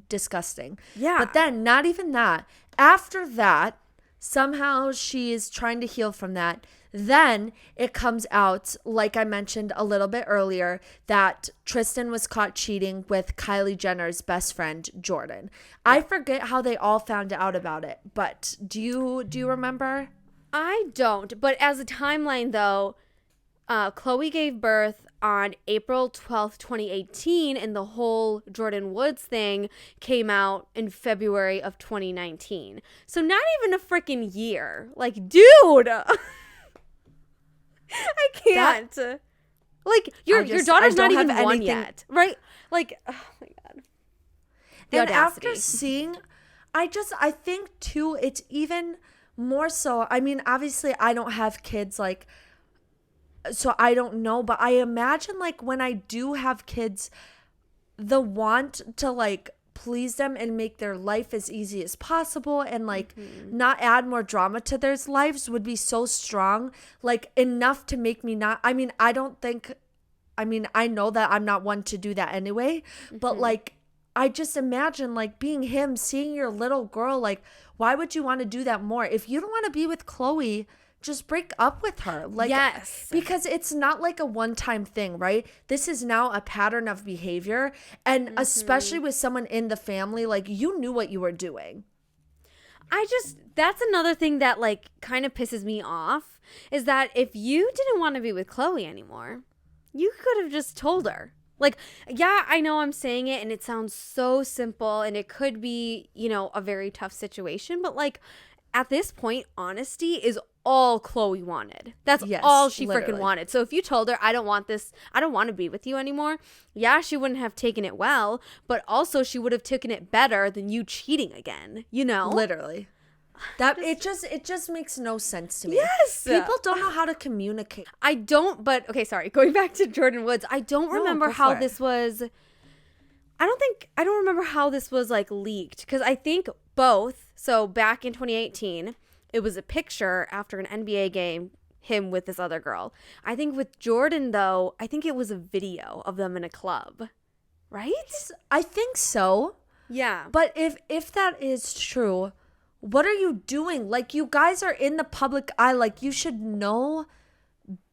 disgusting. Yeah. But then, not even that. After that, somehow she is trying to heal from that. Then it comes out, like I mentioned a little bit earlier, that Tristan was caught cheating with Kylie Jenner's best friend, Jordan. I forget how they all found out about it, but do you remember? I don't. But as a timeline, though, Khloe gave birth on April 12th, 2018, and the whole Jordan Woods thing came out in February of 2019. So not even a freaking year. Like, dude, I can't. Like, your daughter's not even one yet, right? Like, oh my God. The and audacity. After seeing, I think too, it's even more so. I mean, obviously I don't have kids, like, so I don't know, but I imagine like when I do have kids, the want to like please them and make their life as easy as possible and like not add more drama to their lives would be so strong, like enough to make me not, I mean, I know that I'm not one to do that anyway, but like, I just imagine like being him, seeing your little girl, like, why would you want to do that more? If you don't want to be with Khloe, just break up with her. Like, yes. Because it's not like a one-time thing, right? This is now a pattern of behavior. And especially with someone in the family, like, you knew what you were doing. That's another thing that like kind of pisses me off is that if you didn't want to be with Khloe anymore, you could have just told her. Like, yeah, I know I'm saying it and it sounds so simple and it could be, you know, a very tough situation, but like at this point, honesty is all Khloe wanted. That's all she freaking wanted. So if you told her, I don't want to be with you anymore, yeah, she wouldn't have taken it well, but also she would have taken it better than you cheating again, you know? Literally. That it just makes no sense to me. Yes. People don't know how to communicate. I don't, but okay, sorry. Going back to Jordan Woods, I don't remember how this was. I don't remember how this was like leaked because I think both. So back in 2018, it was a picture after an NBA game, him with this other girl. I think with Jordan though, I think it was a video of them in a club, right? I think so. Yeah. But if that is true, what are you doing? Like, you guys are in the public eye. Like, you should know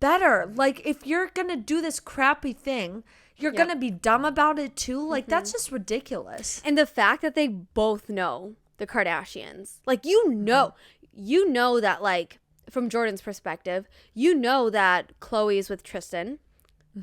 better. Like, if you're gonna do this crappy thing, you're gonna be dumb about it too. Like, that's just ridiculous. And the fact that they both know the Kardashians, like, you know that, like, from Jordan's perspective, you know that Khloe's with Tristan.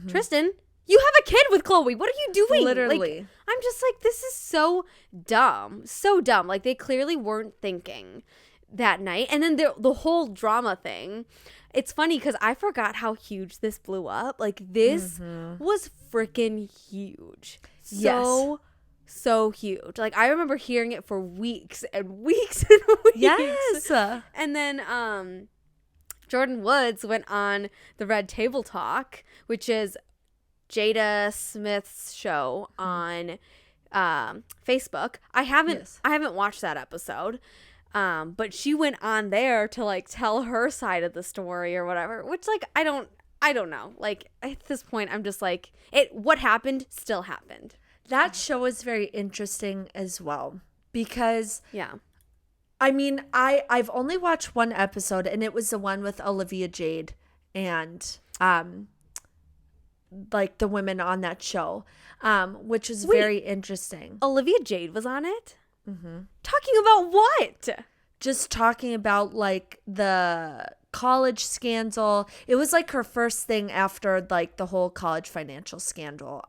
Tristan, you have a kid with Khloe. What are you doing? Literally. Like, I'm just like, this is so dumb. So dumb. Like, they clearly weren't thinking that night. And then the whole drama thing. It's funny because I forgot how huge this blew up. Like, this was freaking huge. So huge. Like, I remember hearing it for weeks and weeks and weeks. Yes. And then Jordan Woods went on the Red Table Talk, which is Jada Smith's show on Facebook. I haven't watched that episode. But she went on there to like tell her side of the story or whatever, which like I don't know. Like, at this point I'm just like, what happened still happened. That show is very interesting as well because yeah. I mean, I've only watched one episode and it was the one with Olivia Jade and like the women on that show, which is very interesting. Olivia Jade was on it? Talking about what? Just talking about like the college scandal. It was like her first thing after like the whole college financial scandal,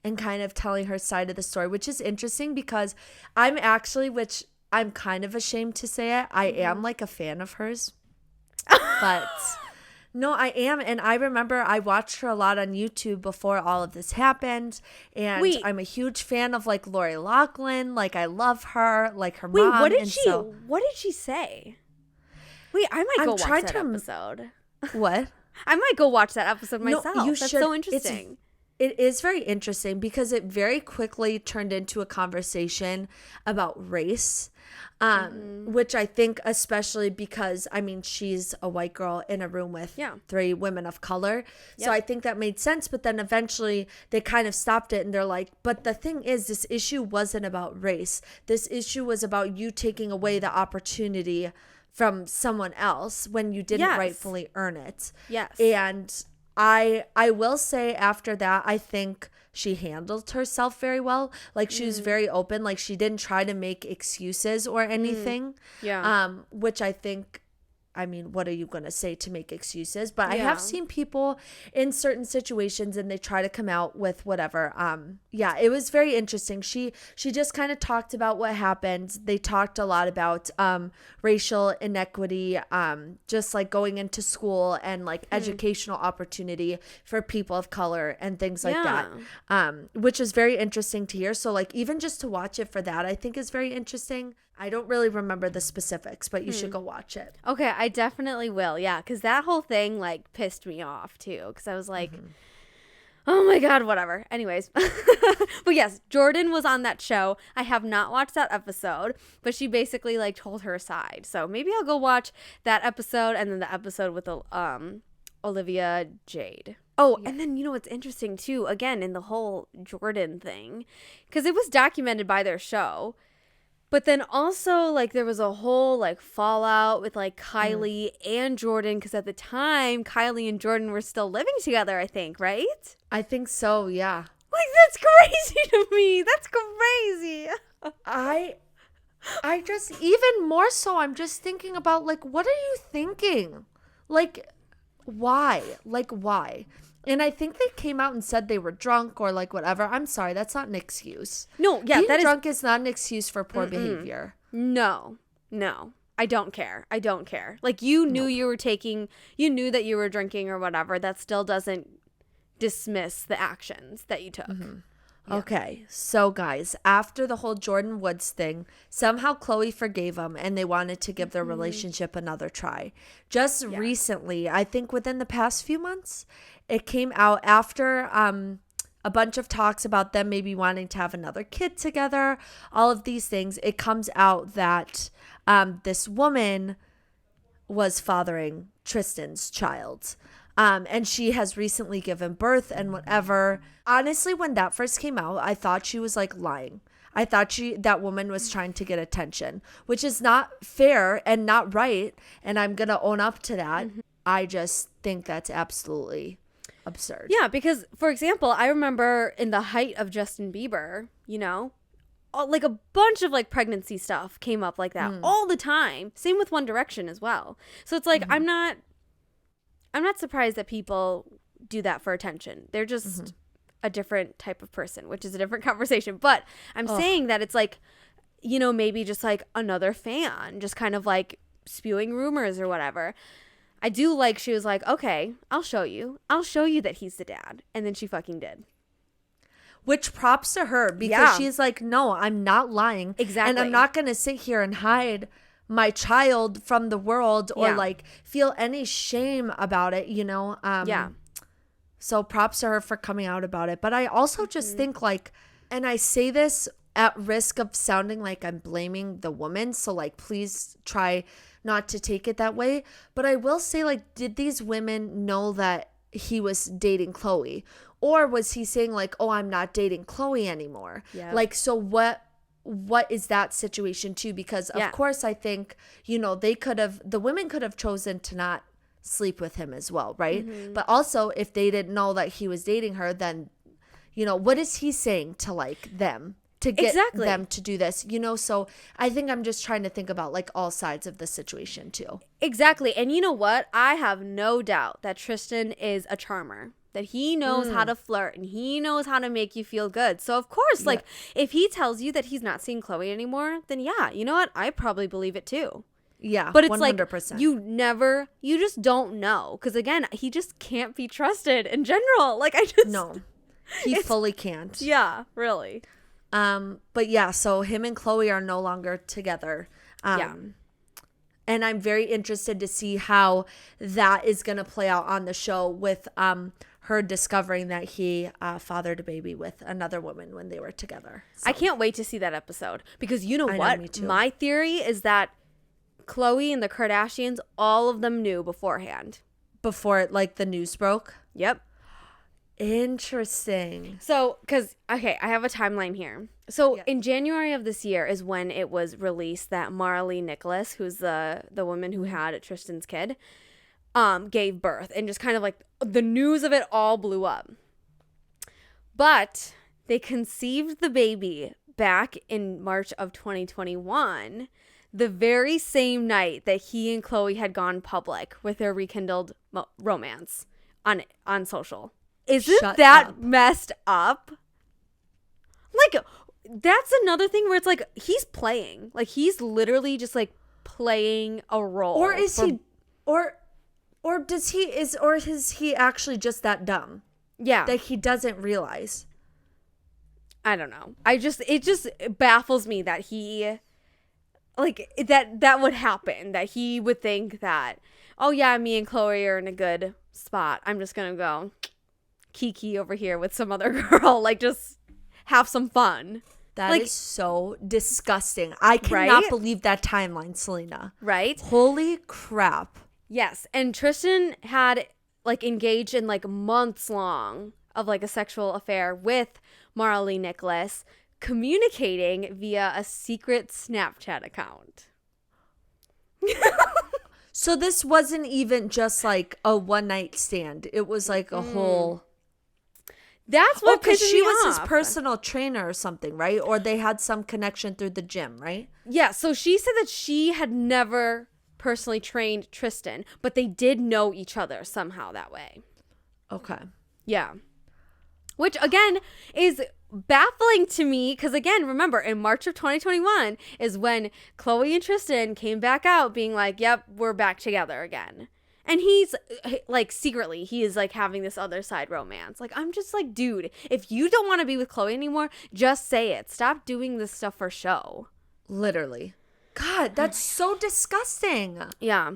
and kind of telling her side of the story, which is interesting because I'm actually, which I'm kind of ashamed to say it, I am like a fan of hers. But no, I am. And I remember I watched her a lot on YouTube before all of this happened. And I'm a huge fan of like Lori Loughlin. Like, I love her, like her mom. What did she say? Wait, I might go watch that episode. What? I might go watch that episode myself. No, you That's should. so interesting. It is very interesting because it very quickly turned into a conversation about race, which I think especially because, I mean, she's a white girl in a room with 3 women of color. So I think that made sense. But then eventually they kind of stopped it and they're like, but the thing is, this issue wasn't about race. This issue was about you taking away the opportunity from someone else when you didn't rightfully earn it. Yes. And I will say after that, I think she handled herself very well. Like she was very open. Like she didn't try to make excuses or anything. Which I think, I mean, what are you going to say to make excuses? But I have seen people in certain situations and they try to come out with whatever. It was very interesting. She just kind of talked about what happened. They talked a lot about racial inequity, just like going into school and like educational opportunity for people of color and things like that, which is very interesting to hear. So like even just to watch it for that, I think is very interesting. I don't really remember the specifics, but you should go watch it. Okay, I definitely will. Yeah, because that whole thing like pissed me off too. Because I was like, oh my God, whatever. Anyways, but yes, Jordan was on that show. I have not watched that episode, but she basically like told her side. So maybe I'll go watch that episode and then the episode with Olivia Jade. Oh, and then you know what's interesting too, again, in the whole Jordan thing, because it was documented by their show. But then also, like, there was a whole, like, fallout with, like, Kylie and Jordan. Because at the time, Kylie and Jordan were still living together, I think, right? I think so, yeah. Like, that's crazy to me. That's crazy. I just, even more so, I'm just thinking about, like, what are you thinking? Like, why? Like, why? And I think they came out and said they were drunk or like whatever. I'm sorry, that's not an excuse. No, yeah, being drunk is not an excuse for poor behavior. No, I don't care. Like you knew you knew that you were drinking or whatever. That still doesn't dismiss the actions that you took. Yeah. Okay, so guys, after the whole Jordan Woods thing, somehow Khloe forgave him and they wanted to give their relationship another try. Just recently, I think within the past few months, it came out after a bunch of talks about them maybe wanting to have another kid together, all of these things. It comes out that this woman was fathering Tristan's child. And she has recently given birth and whatever. Honestly, when that first came out, I thought she was like lying. I thought that woman was trying to get attention, which is not fair and not right. And I'm going to own up to that. I just think that's absolutely absurd. Yeah, because, for example, I remember in the height of Justin Bieber, you know, like a bunch of like pregnancy stuff came up like that all the time. Same with One Direction as well. So it's like, I'm not surprised that people do that for attention. They're just a different type of person, which is a different conversation. But I'm saying that it's like, you know, maybe just like another fan, just kind of like spewing rumors or whatever. I do like she was like, okay, I'll show you that he's the dad. And then she fucking did. Which props to her because she's like, no, I'm not lying. Exactly. And I'm not going to sit here and hide my child from the world or like feel any shame about it, you know? So props to her for coming out about it. But I also just think like, and I say this at risk of sounding like I'm blaming the woman. So like, please try not to take it that way. But I will say like, did these women know that he was dating Khloe? Or was he saying like, oh, I'm not dating Khloe anymore? Yeah. Like, so what is that situation too? Because of course I think, you know, the women could have chosen to not sleep with him as well, right? But also if they didn't know that he was dating her, then, you know, what is he saying to like them to get them to do this, you know? So I think I'm just trying to think about like all sides of the situation too. Exactly. And you know what? I have no doubt that Tristan is a charmer. That he knows how to flirt and he knows how to make you feel good. So, of course, like, if he tells you that he's not seeing Khloe anymore, then yeah, you know what? I probably believe it too. Yeah, but it's 100%. Like, you just don't know. Because, again, he just can't be trusted in general. Like, No, he fully can't. Yeah, really. But yeah, so him and Khloe are no longer together. And I'm very interested to see how that is going to play out on the show with her discovering that he fathered a baby with another woman when they were together. So. I can't wait to see that episode because you know what? Me too. My theory is that Khloe and the Kardashians, all of them knew beforehand. Before like the news broke? Yep. Interesting. So, because, okay, I have a timeline here. So, in January of this year is when it was released that Marley Nicholas, who's the woman who had Tristan's kid, gave birth. And just kind of like the news of it all blew up. But they conceived the baby back in March of 2021, the very same night that he and Khloe had gone public with their rekindled romance on social. Isn't that messed up? Like, that's another thing where it's like he's playing. Like, he's literally just like playing a role. Or is he or is he actually just that dumb? Yeah. That he doesn't realize. I don't know. It just baffles me that he like that would happen. That he would think that, oh yeah, me and Khloe are in a good spot. I'm just gonna go kiki over here with some other girl, like just have some fun. That like, is so disgusting. I cannot believe that timeline, Selena. Right? Holy crap. Yes. And Tristan had like engaged in like months long of like a sexual affair with Marley Nicholas, communicating via a secret Snapchat account. So this wasn't even just like a one night stand. It was like a whole. That's what pisses me she was off. his personal trainer or something, right? Or they had some connection through the gym, right? Yeah, so she said that she had never personally trained Tristan, but they did know each other somehow that way. Okay. Yeah. Which, again, is baffling to me because, again, remember, in March of 2021 is when Khloe and Tristan came back out being like, yep, we're back together again. And he's, like, secretly, he is, like, having this other side romance. Like, I'm just like, dude, if you don't want to be with Khloe anymore, just say it. Stop doing this stuff for show. Literally. God, that's so disgusting. Yeah.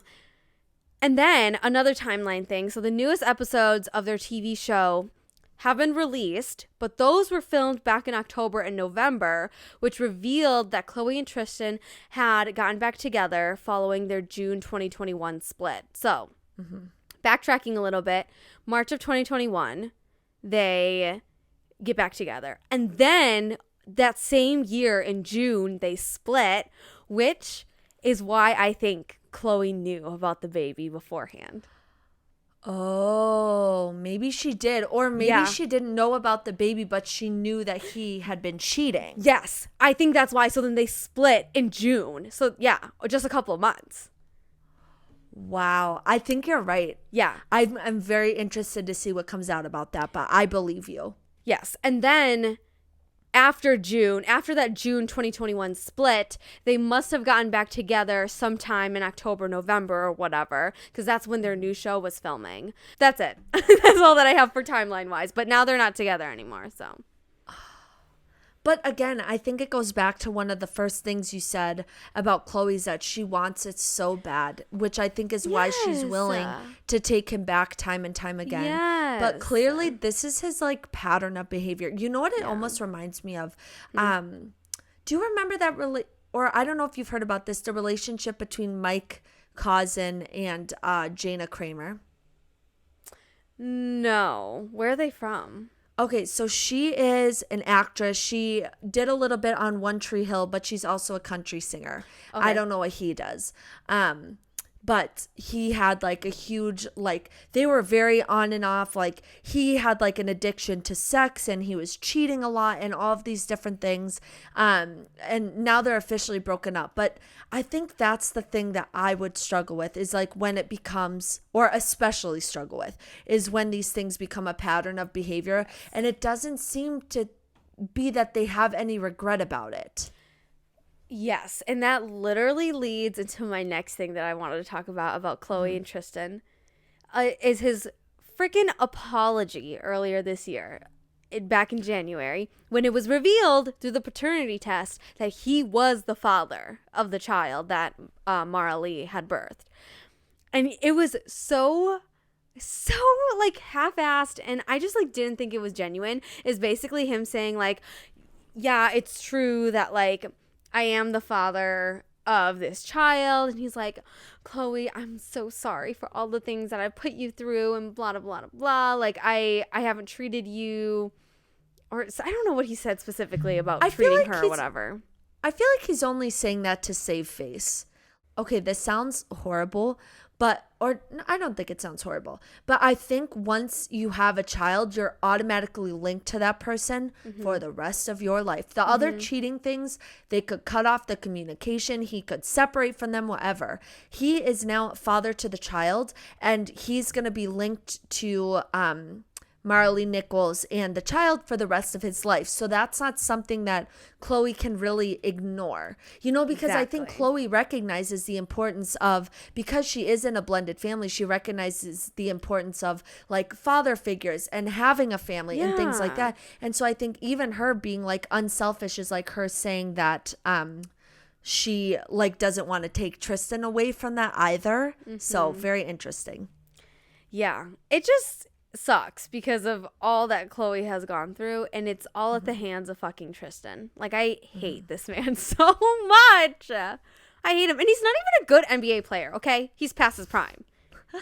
And then another timeline thing. So the newest episodes of their TV show have been released, but those were filmed back in October and November, which revealed that Khloe and Tristan had gotten back together following their June 2021 split. So, backtracking a little bit, March of 2021, they get back together. And then that same year in June, they split, which is why I think Khloe knew about the baby beforehand. Oh, maybe she did. Or maybe she didn't know about the baby, but she knew that he had been cheating. Yes, I think that's why. So then they split in June. So yeah, just a couple of months. Wow. I think you're right. Yeah. I'm very interested to see what comes out about that, but I believe you. Yes. And then after that June 2021 split, they must have gotten back together sometime in October, November or whatever, because that's when their new show was filming. That's it. That's all that I have for timeline wise. But now they're not together anymore. So. But again, I think it goes back to one of the first things you said about Khloe's that she wants it so bad, which I think is why she's willing to take him back time and time again. Yes. But clearly this is his like pattern of behavior. You know what it almost reminds me of? Do you remember that or I don't know if you've heard about this, the relationship between Mike Cousin and Jana Kramer? No. Where are they from? Okay, so she is an actress. She did a little bit on One Tree Hill, but she's also a country singer. Okay. I don't know what he does. But he had like a huge, like, they were very on and off. Like, he had like an addiction to sex and he was cheating a lot and all of these different things. And now they're officially broken up. But I think that's the thing that I would struggle with is like when it becomes, or especially struggle with, is when these things become a pattern of behavior. And it doesn't seem to be that they have any regret about it. Yes, and that literally leads into my next thing that I wanted to talk about Khloe and Tristan, is his freaking apology earlier this year, back in January, when it was revealed through the paternity test that he was the father of the child that Mara Lee had birthed. And it was so so like half-assed, and I just like didn't think it was genuine. Is basically him saying like, yeah, it's true that like I am the father of this child, and he's like, Khloe, I'm so sorry for all the things that I put you through and blah blah blah blah blah. Like I haven't treated you, or I don't know what he said specifically about treating her or whatever. I feel like he's only saying that to save face. Okay, this sounds horrible, or I don't think it sounds horrible, but I think once you have a child, you're automatically linked to that person for the rest of your life. The other cheating things, they could cut off the communication. He could separate from them, whatever. He is now father to the child, and he's going to be linked to Marley Nichols and the child for the rest of his life. So that's not something that Khloe can really ignore, because I think Khloe recognizes the importance of, because she is in a blended family, she recognizes the importance of like father figures and having a family and things like that. And so I think even her being like unselfish is like her saying that she like doesn't want to take Tristan away from that either. So very interesting. Yeah, it just sucks because of all that Khloe has gone through, and it's all at the hands of fucking Tristan. Like, I hate this man so much. I hate him, and he's not even a good NBA player, okay? He's past his prime,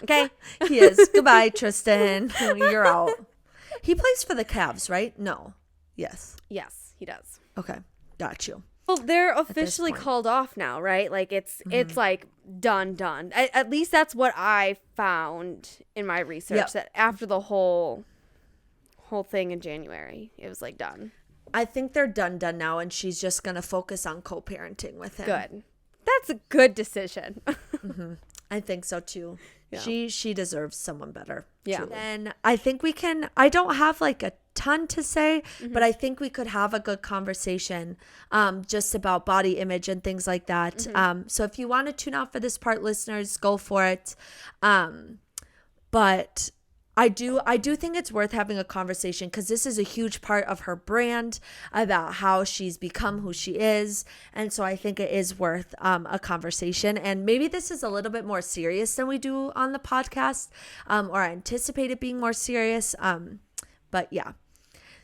okay? He is. Goodbye, Tristan. You're out. He plays for the Cavs, right? No. Yes, he does. Okay, got you. Well, they're officially called off now, right? Like, it's like done. At least that's what I found in my research, that after the whole thing in January, it was like done. I think they're done now, and she's just going to focus on co-parenting with him. Good. That's a good decision. I think so too. Yeah. She deserves someone better. Yeah. And I think I don't have like a ton to say, but I think we could have a good conversation just about body image and things like that. So if you want to tune out for this part, listeners, go for it. But I do think it's worth having a conversation, because this is a huge part of her brand, about how she's become who she is. And so I think it is worth a conversation. And maybe this is a little bit more serious than we do on the podcast, or I anticipate it being more serious. But yeah.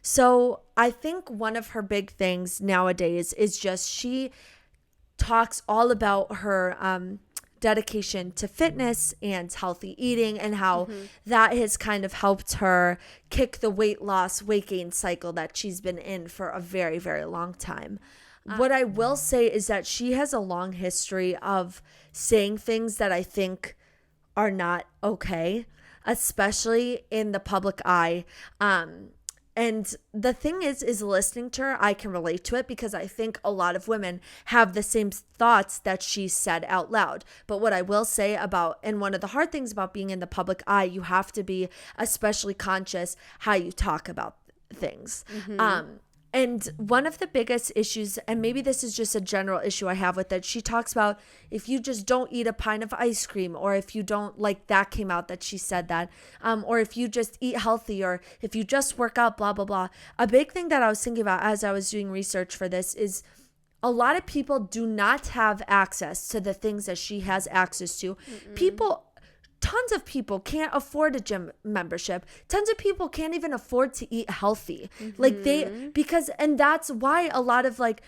So I think one of her big things nowadays is just she talks all about her dedication to fitness and healthy eating, and how that has kind of helped her kick the weight gain cycle that she's been in for a very, very long time. What I will say is that she has a long history of saying things that I think are not okay, especially in the public eye. And the thing is listening to her, I can relate to it, because I think a lot of women have the same thoughts that she said out loud. But what I will say about, and one of the hard things about being in the public eye, you have to be especially conscious how you talk about things. And one of the biggest issues, and maybe this is just a general issue I have with it, she talks about if you just don't eat a pint of ice cream, or if you don't, like that came out that she said that, or if you just eat healthy, or if you just work out, blah, blah, blah. A big thing that I was thinking about as I was doing research for this is a lot of people do not have access to the things that she has access to. Tons of people can't afford a gym membership. Tons of people can't even afford to eat healthy. And that's why a lot of like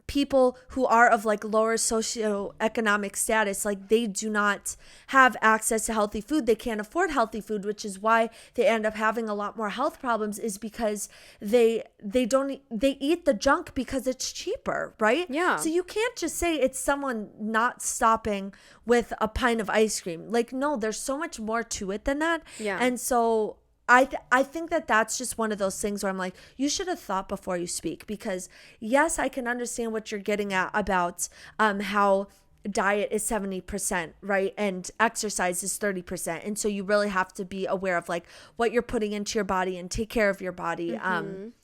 people who are of like lower socioeconomic status, like they do not have access to healthy food. They can't afford healthy food, which is why they end up having a lot more health problems, is because they eat the junk because it's cheaper, right? Yeah. So you can't just say it's someone not stopping with a pint of ice cream. Like, no, there's so much more to it than that. Yeah. And so I think that that's just one of those things where I'm like, you should have thought before you speak, because yes, I can understand what you're getting at about how diet is 70%, right? And exercise is 30%. And so you really have to be aware of like what you're putting into your body and take care of your body and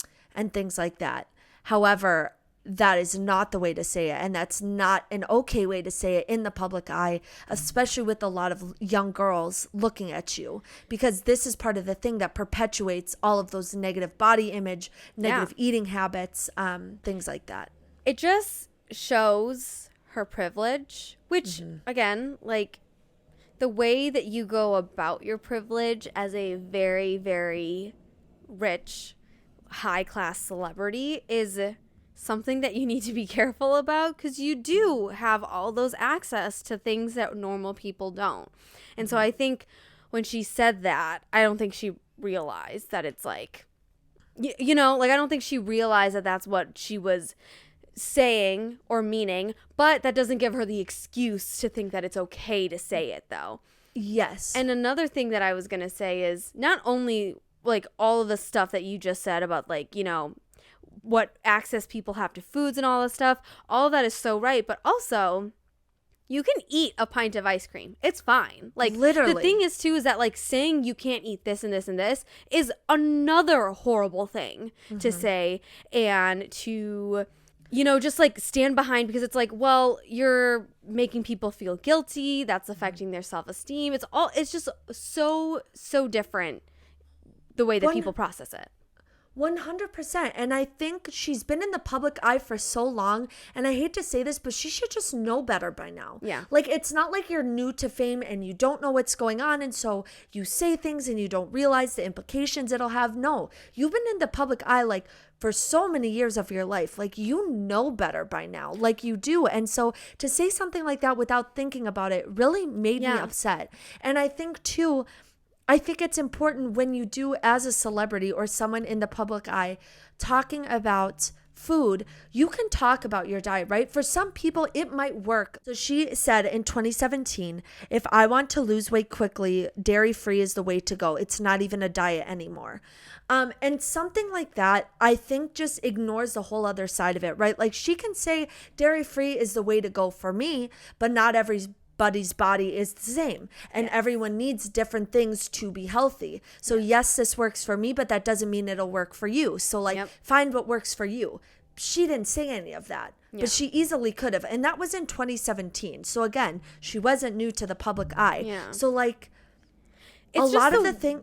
things like that. However, that is not the way to say it. And that's not an okay way to say it in the public eye, especially with a lot of young girls looking at you, because this is part of the thing that perpetuates all of those negative body image, negative eating habits, things like that. It just shows her privilege, which again, like, the way that you go about your privilege as a very, very rich, high class celebrity is something that you need to be careful about, because you do have all those access to things that normal people don't. And so I think when she said that, I don't think she realized that it's like, you know, like I don't think she realized that that's what she was saying or meaning, but that doesn't give her the excuse to think that it's okay to say it, though. Yes. And another thing that I was going to say is not only like all of the stuff that you just said about, like, you know, what access people have to foods and all this stuff, all of that is so right, but also you can eat a pint of ice cream. It's fine. Like, literally. The thing is too is that, like, saying you can't eat this and this and this is another horrible thing to say, and to, you know, just like stand behind, because it's like, well, you're making people feel guilty. That's affecting their self-esteem. It's just so different the way that people process it. 100%. And I think she's been in the public eye for so long, and I hate to say this, but she should just know better by now. Yeah. Like, it's not like you're new to fame and you don't know what's going on, and so you say things and you don't realize the implications it'll have. No, you've been in the public eye like for so many years of your life. Like, you know better by now. Like, you do. And so to say something like that without thinking about it really made me upset. And I think too, I think it's important when you do, as a celebrity or someone in the public eye, talking about food, you can talk about your diet, right? For some people, it might work. So she said in 2017, if I want to lose weight quickly, dairy-free is the way to go. It's not even a diet anymore. And something like that, I think, just ignores the whole other side of it, right? Like, she can say dairy-free is the way to go for me, but not everybody's body is the same, and everyone needs different things to be healthy. So yes, this works for me, but that doesn't mean it'll work for you. So like, find what works for you. She didn't say any of that, but she easily could have. And that was in 2017. So again, she wasn't new to the public eye. So like, it's a lot of the thing.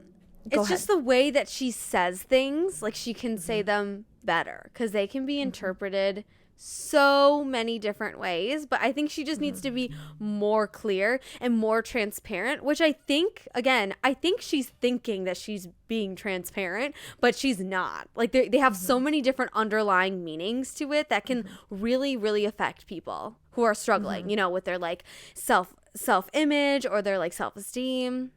It's just the way that she says things. Like, she can say them better, because they can be interpreted so many different ways. But I think she just needs to be more clear and more transparent, which I think, again, I think she's thinking that she's being transparent, but she's not. Like, they have so many different underlying meanings to it that can really, really affect people who are struggling, you know, with their like self-image or their like self-esteem.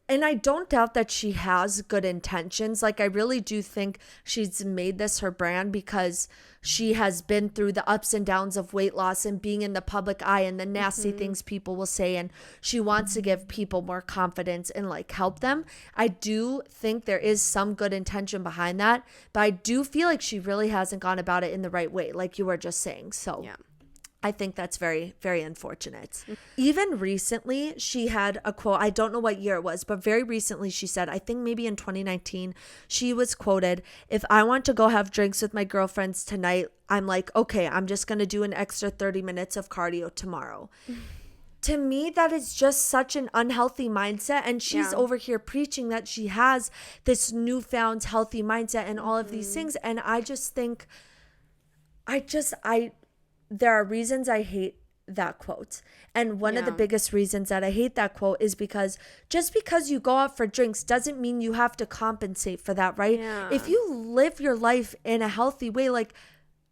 And I don't doubt that she has good intentions. Like, I really do think she's made this her brand because she has been through the ups and downs of weight loss and being in the public eye and the nasty things people will say. And she wants to give people more confidence and like help them. I do think there is some good intention behind that, but I do feel like she really hasn't gone about it in the right way, like you were just saying. So yeah. I think that's very, very unfortunate. Even recently, she had a quote. I don't know what year it was, but very recently she said, I think maybe in 2019, she was quoted, if I want to go have drinks with my girlfriends tonight, I'm like, okay, I'm just going to do an extra 30 minutes of cardio tomorrow. To me, that is just such an unhealthy mindset. And she's over here preaching that she has this newfound healthy mindset and all of these things. And I just think, there are reasons I hate that quote. And one of the biggest reasons that I hate that quote is because just because you go out for drinks doesn't mean you have to compensate for that, right? Yeah. If you live your life in a healthy way, like,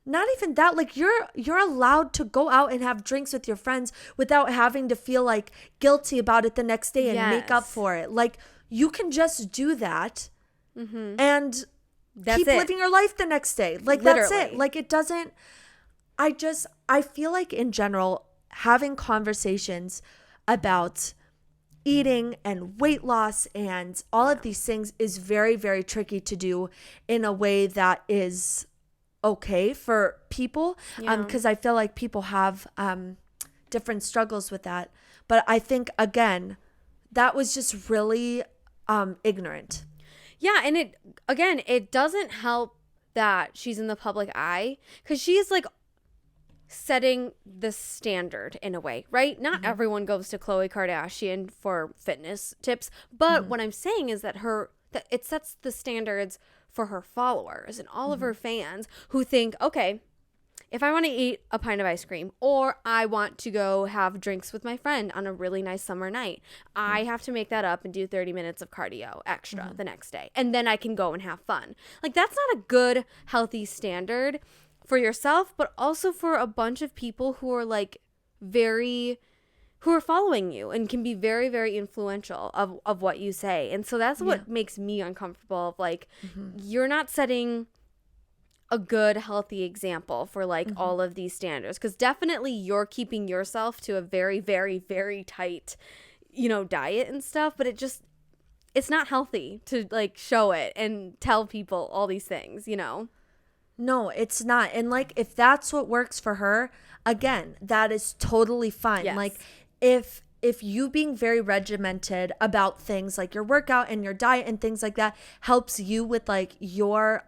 not even that, like, you're allowed to go out and have drinks with your friends without having to feel like guilty about it the next day and make up for it. Like, you can just do that and keep living your life the next day. Like, literally. That's it. Like, it doesn't... I feel like in general, having conversations about eating and weight loss and all of these things is very, very tricky to do in a way that is okay for people. Because I feel like people have different struggles with that. But I think, again, that was just really ignorant. Yeah. And it doesn't help that she's in the public eye, because she is like setting the standard in a way, right? Not everyone goes to Khloe Kardashian for fitness tips, but what I'm saying is that it sets the standards for her followers and all of her fans who think, okay, if I want to eat a pint of ice cream, or I want to go have drinks with my friend on a really nice summer night, I have to make that up and do 30 minutes of cardio extra the next day. And then I can go and have fun. Like, that's not a good, healthy standard for yourself, but also for a bunch of people who are like who are following you and can be very, very influential of what you say. And so that's what makes me uncomfortable, of like, you're not setting a good, healthy example for like all of these standards, because definitely you're keeping yourself to a very, very, very tight, diet and stuff, but it's not healthy to like show it and tell people all these things, No, it's not. And like, if that's what works for her, again, that is totally fine. Yes. Like, if you being very regimented about things like your workout and your diet and things like that helps you with like your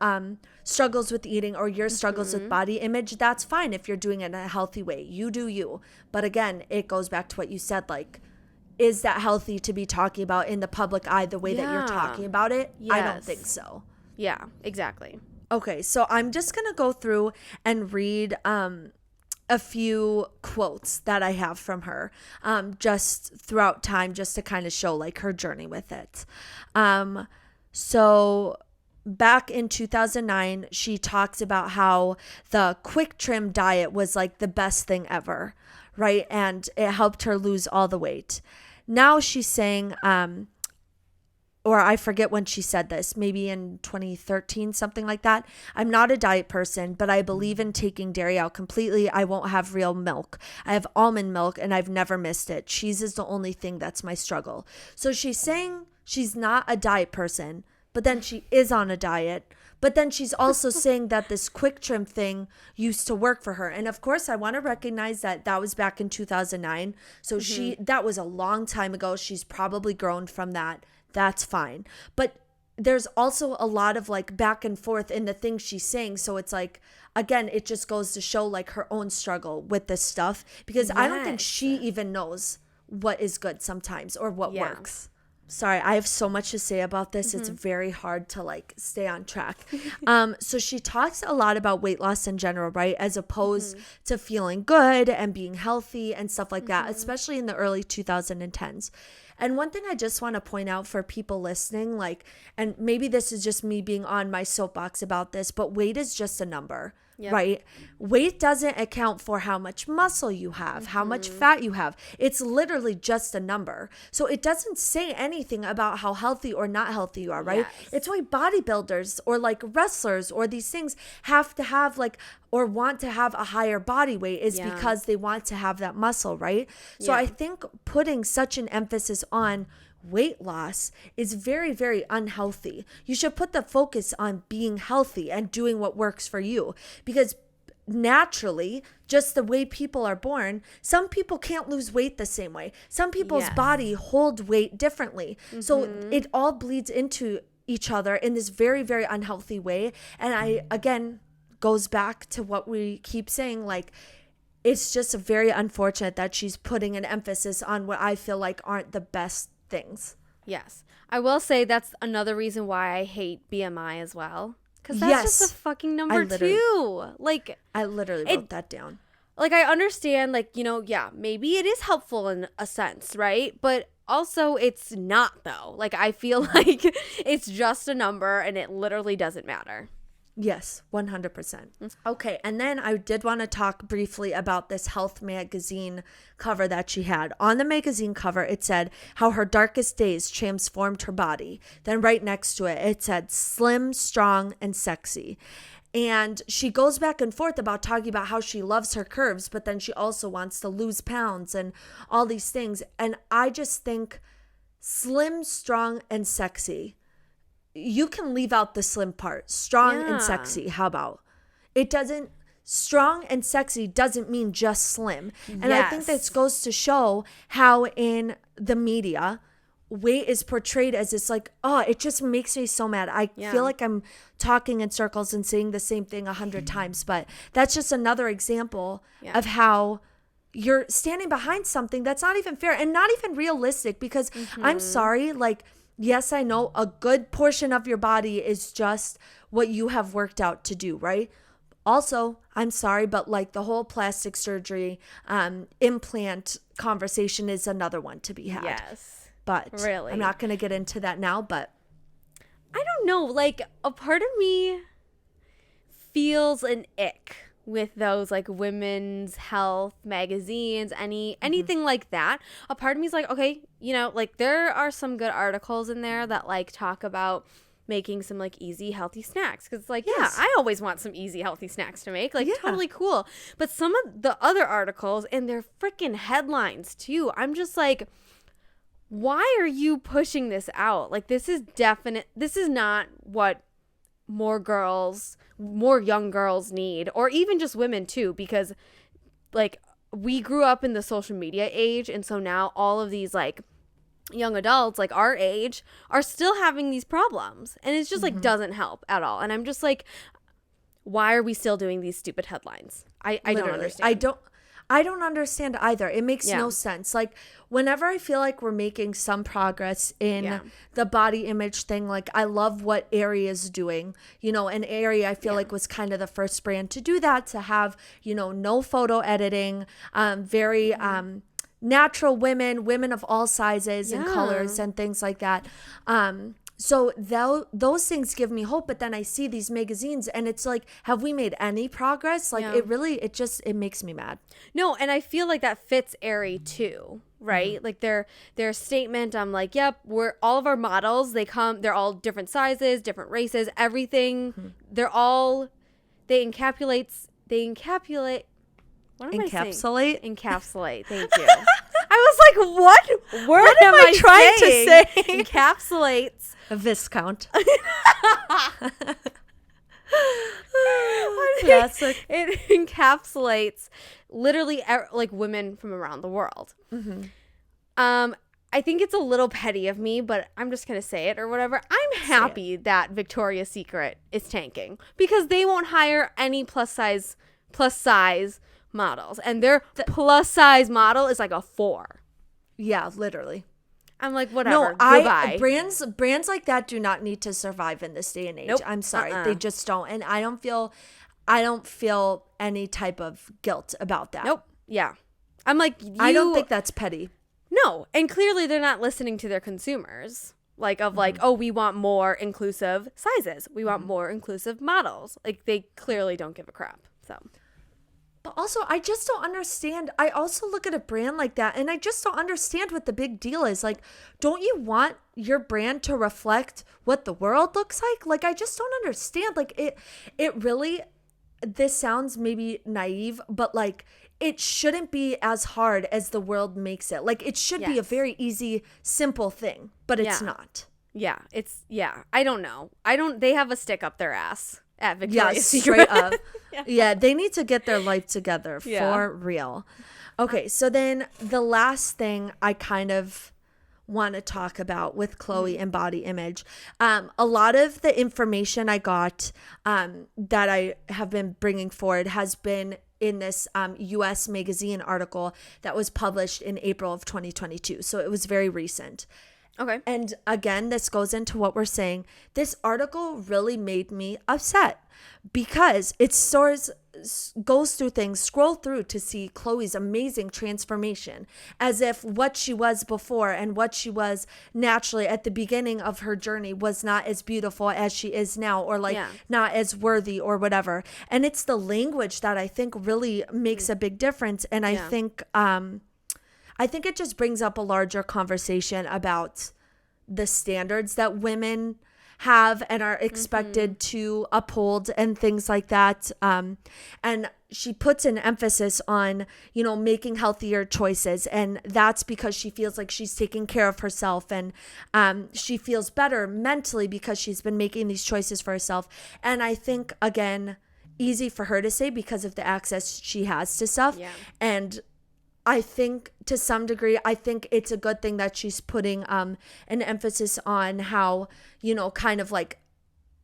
struggles with eating or your struggles with body image, that's fine. If you're doing it in a healthy way, you do you. But again, it goes back to what you said, like, is that healthy to be talking about in the public eye the way that you're talking about it? Yes. I don't think so. Yeah, exactly. Okay, so I'm just going to go through and read a few quotes that I have from her just throughout time, just to kind of show like her journey with it. So back in 2009, she talks about how the quick trim diet was like the best thing ever, right? And it helped her lose all the weight. Now she's saying, or I forget when she said this, maybe in 2013, something like that. I'm not a diet person, but I believe in taking dairy out completely. I won't have real milk. I have almond milk and I've never missed it. Cheese is the only thing that's my struggle. So she's saying she's not a diet person, but then she is on a diet. But then she's also saying that this quick trim thing used to work for her. And of course, I want to recognize that that was back in 2009. So that was a long time ago. She's probably grown from that. That's fine. But there's also a lot of like back and forth in the things she's saying. So it's like, again, it just goes to show like her own struggle with this stuff, because I don't think she even knows what is good sometimes or what works. Sorry, I have so much to say about this. It's very hard to like stay on track. So she talks a lot about weight loss in general, right? As opposed to feeling good and being healthy and stuff like that, especially in the early 2010s. And one thing I just want to point out for people listening, like, and maybe this is just me being on my soapbox about this, but weight is just a number. Right? Weight doesn't account for how much muscle you have, how much fat you have. It's literally just a number. So it doesn't say anything about how healthy or not healthy you are, right? It's why bodybuilders or like wrestlers or these things have to have like, or want to have a higher body weight is because they want to have that muscle, right? So I think putting such an emphasis on weight loss is very, very unhealthy. You should put the focus on being healthy and doing what works for you, because naturally, just the way people are born, some people can't lose weight the same way. Some people's body hold weight differently. So it all bleeds into each other in this very, very unhealthy way. And again, goes back to what we keep saying, like, it's just very unfortunate that she's putting an emphasis on what I feel like aren't the best things. Yes. I will say that's another reason why I hate BMI as well. Because that's just a fucking number too. Like, I literally wrote that down. Like, I understand, like, maybe it is helpful in a sense, right? But also it's not, though. Like, I feel like it's just a number and it literally doesn't matter. Yes, 100%. Okay, and then I did want to talk briefly about this health magazine cover that she had. On the magazine cover, it said how her darkest days transformed her body. Then right next to it, it said slim, strong, and sexy. And she goes back and forth about talking about how she loves her curves, but then she also wants to lose pounds and all these things. And I just think slim, strong, and sexy. You can leave out the slim part. Strong and sexy. How about? Strong and sexy doesn't mean just slim. And I think this goes to show how in the media, weight is portrayed as this like, oh, it just makes me so mad. I feel like I'm talking in circles and saying the same thing 100 times. But that's just another example of how you're standing behind something that's not even fair and not even realistic, because I'm sorry, like, yes, I know a good portion of your body is just what you have worked out to do, right? Also, I'm sorry, but like the whole plastic surgery implant conversation is another one to be had. Yes. But Really. I'm not going to get into that now, but I don't know. Like, a part of me feels an ick with those like women's health magazines, anything like that. A part of me is like, okay, you know, like there are some good articles in there that like talk about making some like easy healthy snacks, because like Yes. yeah, I always want some easy healthy snacks to make, like Yeah. totally cool. But some of the other articles and their freaking headlines too, I'm just like, why are you pushing this out? Like, this is not what more young girls need, or even just women too, because like we grew up in the social media age, and so now all of these like young adults like our age are still having these problems, and it's just like doesn't help at all. And I'm just like, why are we still doing these stupid headlines? I don't understand. I don't understand either. It makes no sense. Like, whenever I feel like we're making some progress in the body image thing, like I love what Aerie is doing. You know, and Aerie I feel like was kind of the first brand to do that, to have, you know, no photo editing, very natural women of all sizes and colors and things like that. So those things give me hope, but then I see these magazines and it's like, have we made any progress? Like it makes me mad. No, and I feel like that fits Aerie too, right? Like their statement, I'm like, yep, we're all of our models, they're all different sizes, different races, everything. They encapsulate. What am I saying? Encapsulate. Thank you. I was like, what word am I trying to say? Encapsulates A viscount. Classic. It encapsulates literally like women from around the world. I think it's a little petty of me, but I'm just gonna say it or whatever. I'm happy that Victoria's Secret is tanking, because they won't hire any plus size models, and their plus size model is like a 4. Yeah, literally. I'm like, whatever. No, goodbye. brands like that do not need to survive in this day and age. Nope. I'm sorry, they just don't, and I don't feel any type of guilt about that. Nope. Yeah, I'm like, I don't think that's petty. No, and clearly they're not listening to their consumers. Like, of like, oh, we want more inclusive sizes. We want more inclusive models. Like, they clearly don't give a crap. So. But also, I just don't understand. I also look at a brand like that, and I just don't understand what the big deal is. Like, don't you want your brand to reflect what the world looks like? Like, I just don't understand. Like, it really, this sounds maybe naive, but like, it shouldn't be as hard as the world makes it. Like, it should be a very easy, simple thing, but it's not. Yeah, I don't know. They have a stick up their ass at Victoria's Secret. Straight up. Yeah, they need to get their life together for real. Okay, so then the last thing I kind of want to talk about with Khloe and body image. A lot of the information I got that I have been bringing forward has been in this US magazine article that was published in April of 2022. So it was very recent. Okay. And again, this goes into what we're saying. This article really made me upset because it goes through things, scroll through to see Khloe's amazing transformation, as if what she was before and what she was naturally at the beginning of her journey was not as beautiful as she is now, or like not as worthy or whatever. And it's the language that I think really makes a big difference. And I think it just brings up a larger conversation about the standards that women have and are expected to uphold and things like that. And she puts an emphasis on, you know, making healthier choices. And that's because she feels like she's taking care of herself, and she feels better mentally because she's been making these choices for herself. And I think, again, easy for her to say because of the access she has to stuff. Yeah. And I think to some degree, I think it's a good thing that she's putting an emphasis on how, you know, kind of like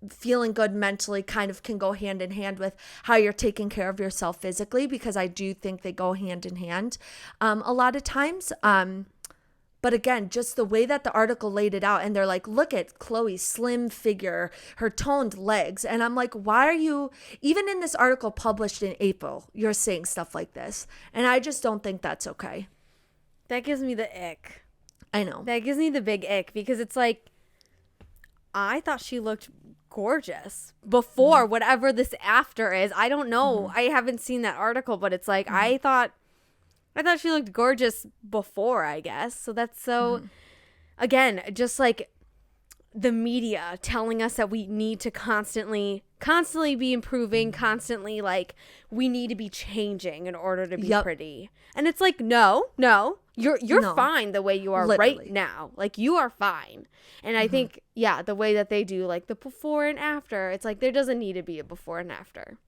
feeling good mentally kind of can go hand in hand with how you're taking care of yourself physically, because I do think they go hand in hand a lot of times. But again, just the way that the article laid it out, and they're like, look at Khloe's slim figure, her toned legs. And I'm like, why are you, even in this article published in April, you're saying stuff like this? And I just don't think that's okay. That gives me the ick. I know. That gives me the big ick because it's like, I thought she looked gorgeous before whatever this after is. I don't know. I haven't seen that article, but it's like, I thought she looked gorgeous before, I guess. So that's so, again, just like the media telling us that we need to constantly be improving, constantly like we need to be changing in order to be pretty. And it's like, no, you're fine the way you are right now. Like you are fine. And I think, the way that they do like the before and after, it's like there doesn't need to be a before and after.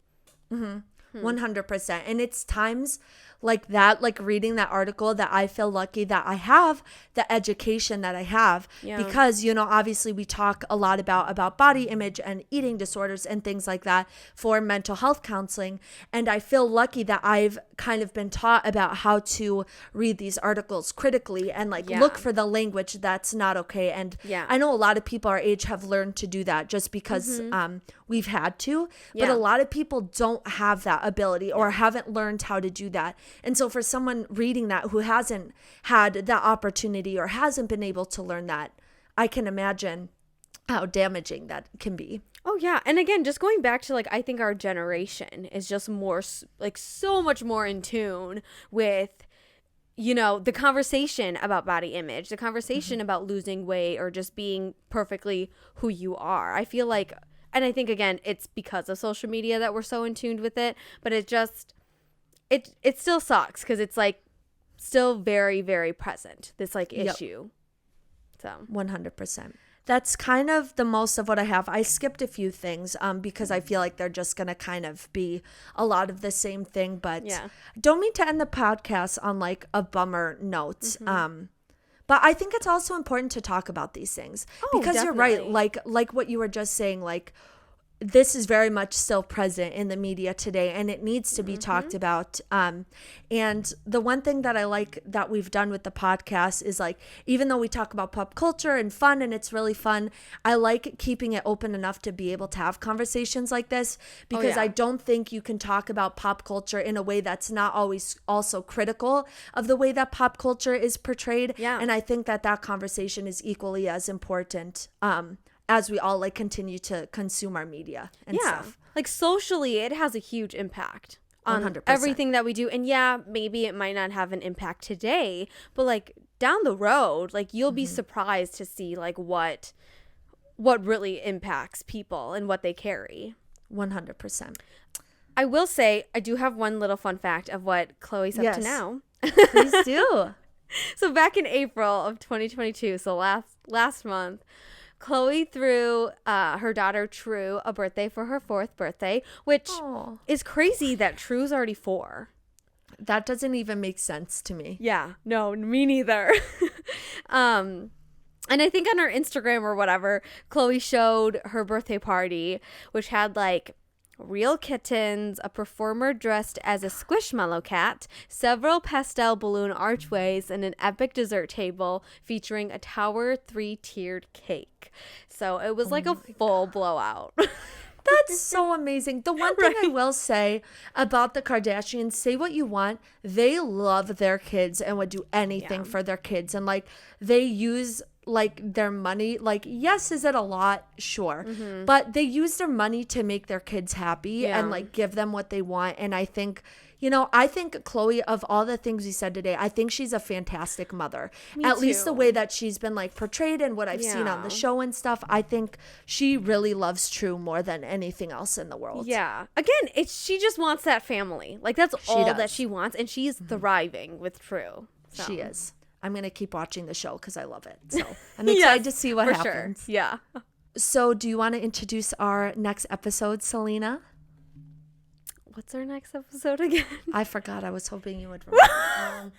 100%. And it's times like that, like reading that article, that I feel lucky that I have the education that I have, because, obviously we talk a lot about body image and eating disorders and things like that for mental health counseling. And I feel lucky that I've kind of been taught about how to read these articles critically and like look for the language that's not okay. And I know a lot of people our age have learned to do that just because we've had to, but a lot of people don't have that ability or haven't learned how to do that. And so for someone reading that who hasn't had that opportunity or hasn't been able to learn that, I can imagine how damaging that can be. Oh, yeah. And again, just going back to like, I think our generation is just more like so much more in tune with, the conversation about body image, the conversation about losing weight or just being perfectly who you are. I feel like, and I think, again, it's because of social media that we're so in tune with it, but it just, it still sucks because it's like still very, very present, this like issue. So 100%. That's kind of the most of what I have. I skipped a few things because I feel like they're just going to kind of be a lot of the same thing, but don't mean to end the podcast on like a bummer note. But I think it's also important to talk about these things because definitely. You're right. Like what you were just saying, like this is very much still present in the media today and it needs to be talked about. And the one thing that I like that we've done with the podcast is like, even though we talk about pop culture and fun and it's really fun, I like keeping it open enough to be able to have conversations like this because I don't think you can talk about pop culture in a way that's not always also critical of the way that pop culture is portrayed. Yeah. And I think that equally is equally as important as we all like continue to consume our media and stuff. Like socially, it has a huge impact on 100%. everything that we do. And maybe it might not have an impact today, but like down the road, like you'll be surprised to see like what really impacts people and what they carry. 100%. I will say, I do have one little fun fact of what Khloe's up to now. Please do. So back in April of 2022, so last month, Khloe threw her daughter True a birthday for her 4th birthday, which is crazy that True's already 4. That doesn't even make sense to me. Yeah, no, me neither. And I think on her Instagram or whatever, Khloe showed her birthday party, which had like real kittens, a performer dressed as a Squishmallow cat, several pastel balloon archways, and an epic dessert table featuring a tower 3-tiered cake. So it was like a full blowout. That's so amazing. The one thing I will say about the Kardashians, say what you want, they love their kids and would do anything for their kids. And like they use like their money, like yes, is it a lot? Sure. But they use their money to make their kids happy and like give them what they want. And I think, I think Khloe, of all the things we said today, I think she's a fantastic mother. At least the way that she's been like portrayed and what I've seen on the show and stuff. I think she really loves True more than anything else in the world. Yeah. Again, she just wants that family. Like that's all that she wants. And she's thriving with True. So. She is. I'm going to keep watching the show because I love it. So I'm excited to see what happens. Sure. Yeah. So do you want to introduce our next episode, Selena? What's our next episode again? I forgot. I was hoping you would remember.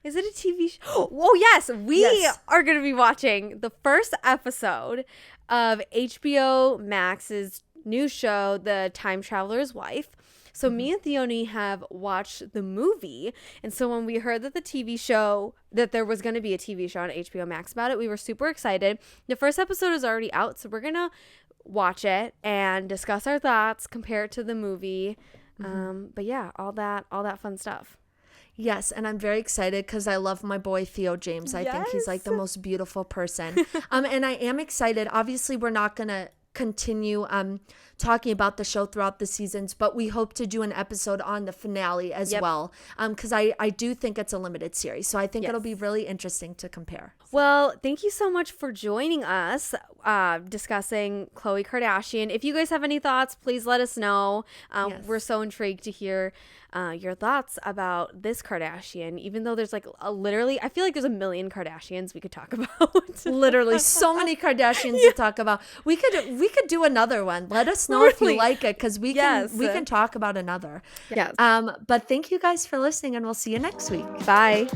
Is it a TV show? Oh, yes. We are going to be watching the first episode of HBO Max's new show, The Time Traveler's Wife. So me and Theone have watched the movie. And so when we heard that that there was going to be a TV show on HBO Max about it, we were super excited. The first episode is already out, so we're going to watch it and discuss our thoughts, compare it to the movie. But yeah, all that fun stuff. Yes, and I'm very excited because I love my boy Theo James. I think he's like the most beautiful person. And I am excited. Obviously, we're not going to continue talking about the show throughout the seasons, but we hope to do an episode on the finale as well, because I do think it's a limited series, so I think it'll be really interesting to compare. Well, thank you so much for joining us discussing Khloe Kardashian. If you guys have any thoughts, please let us know. We're so intrigued to hear your thoughts about this Kardashian, even though there's like literally, I feel like there's a million Kardashians we could talk about. Literally so many Kardashians to talk about. We could do another one. Let us know if you like it, because we can talk about another. Yes. But thank you guys for listening, and we'll see you next week. Bye.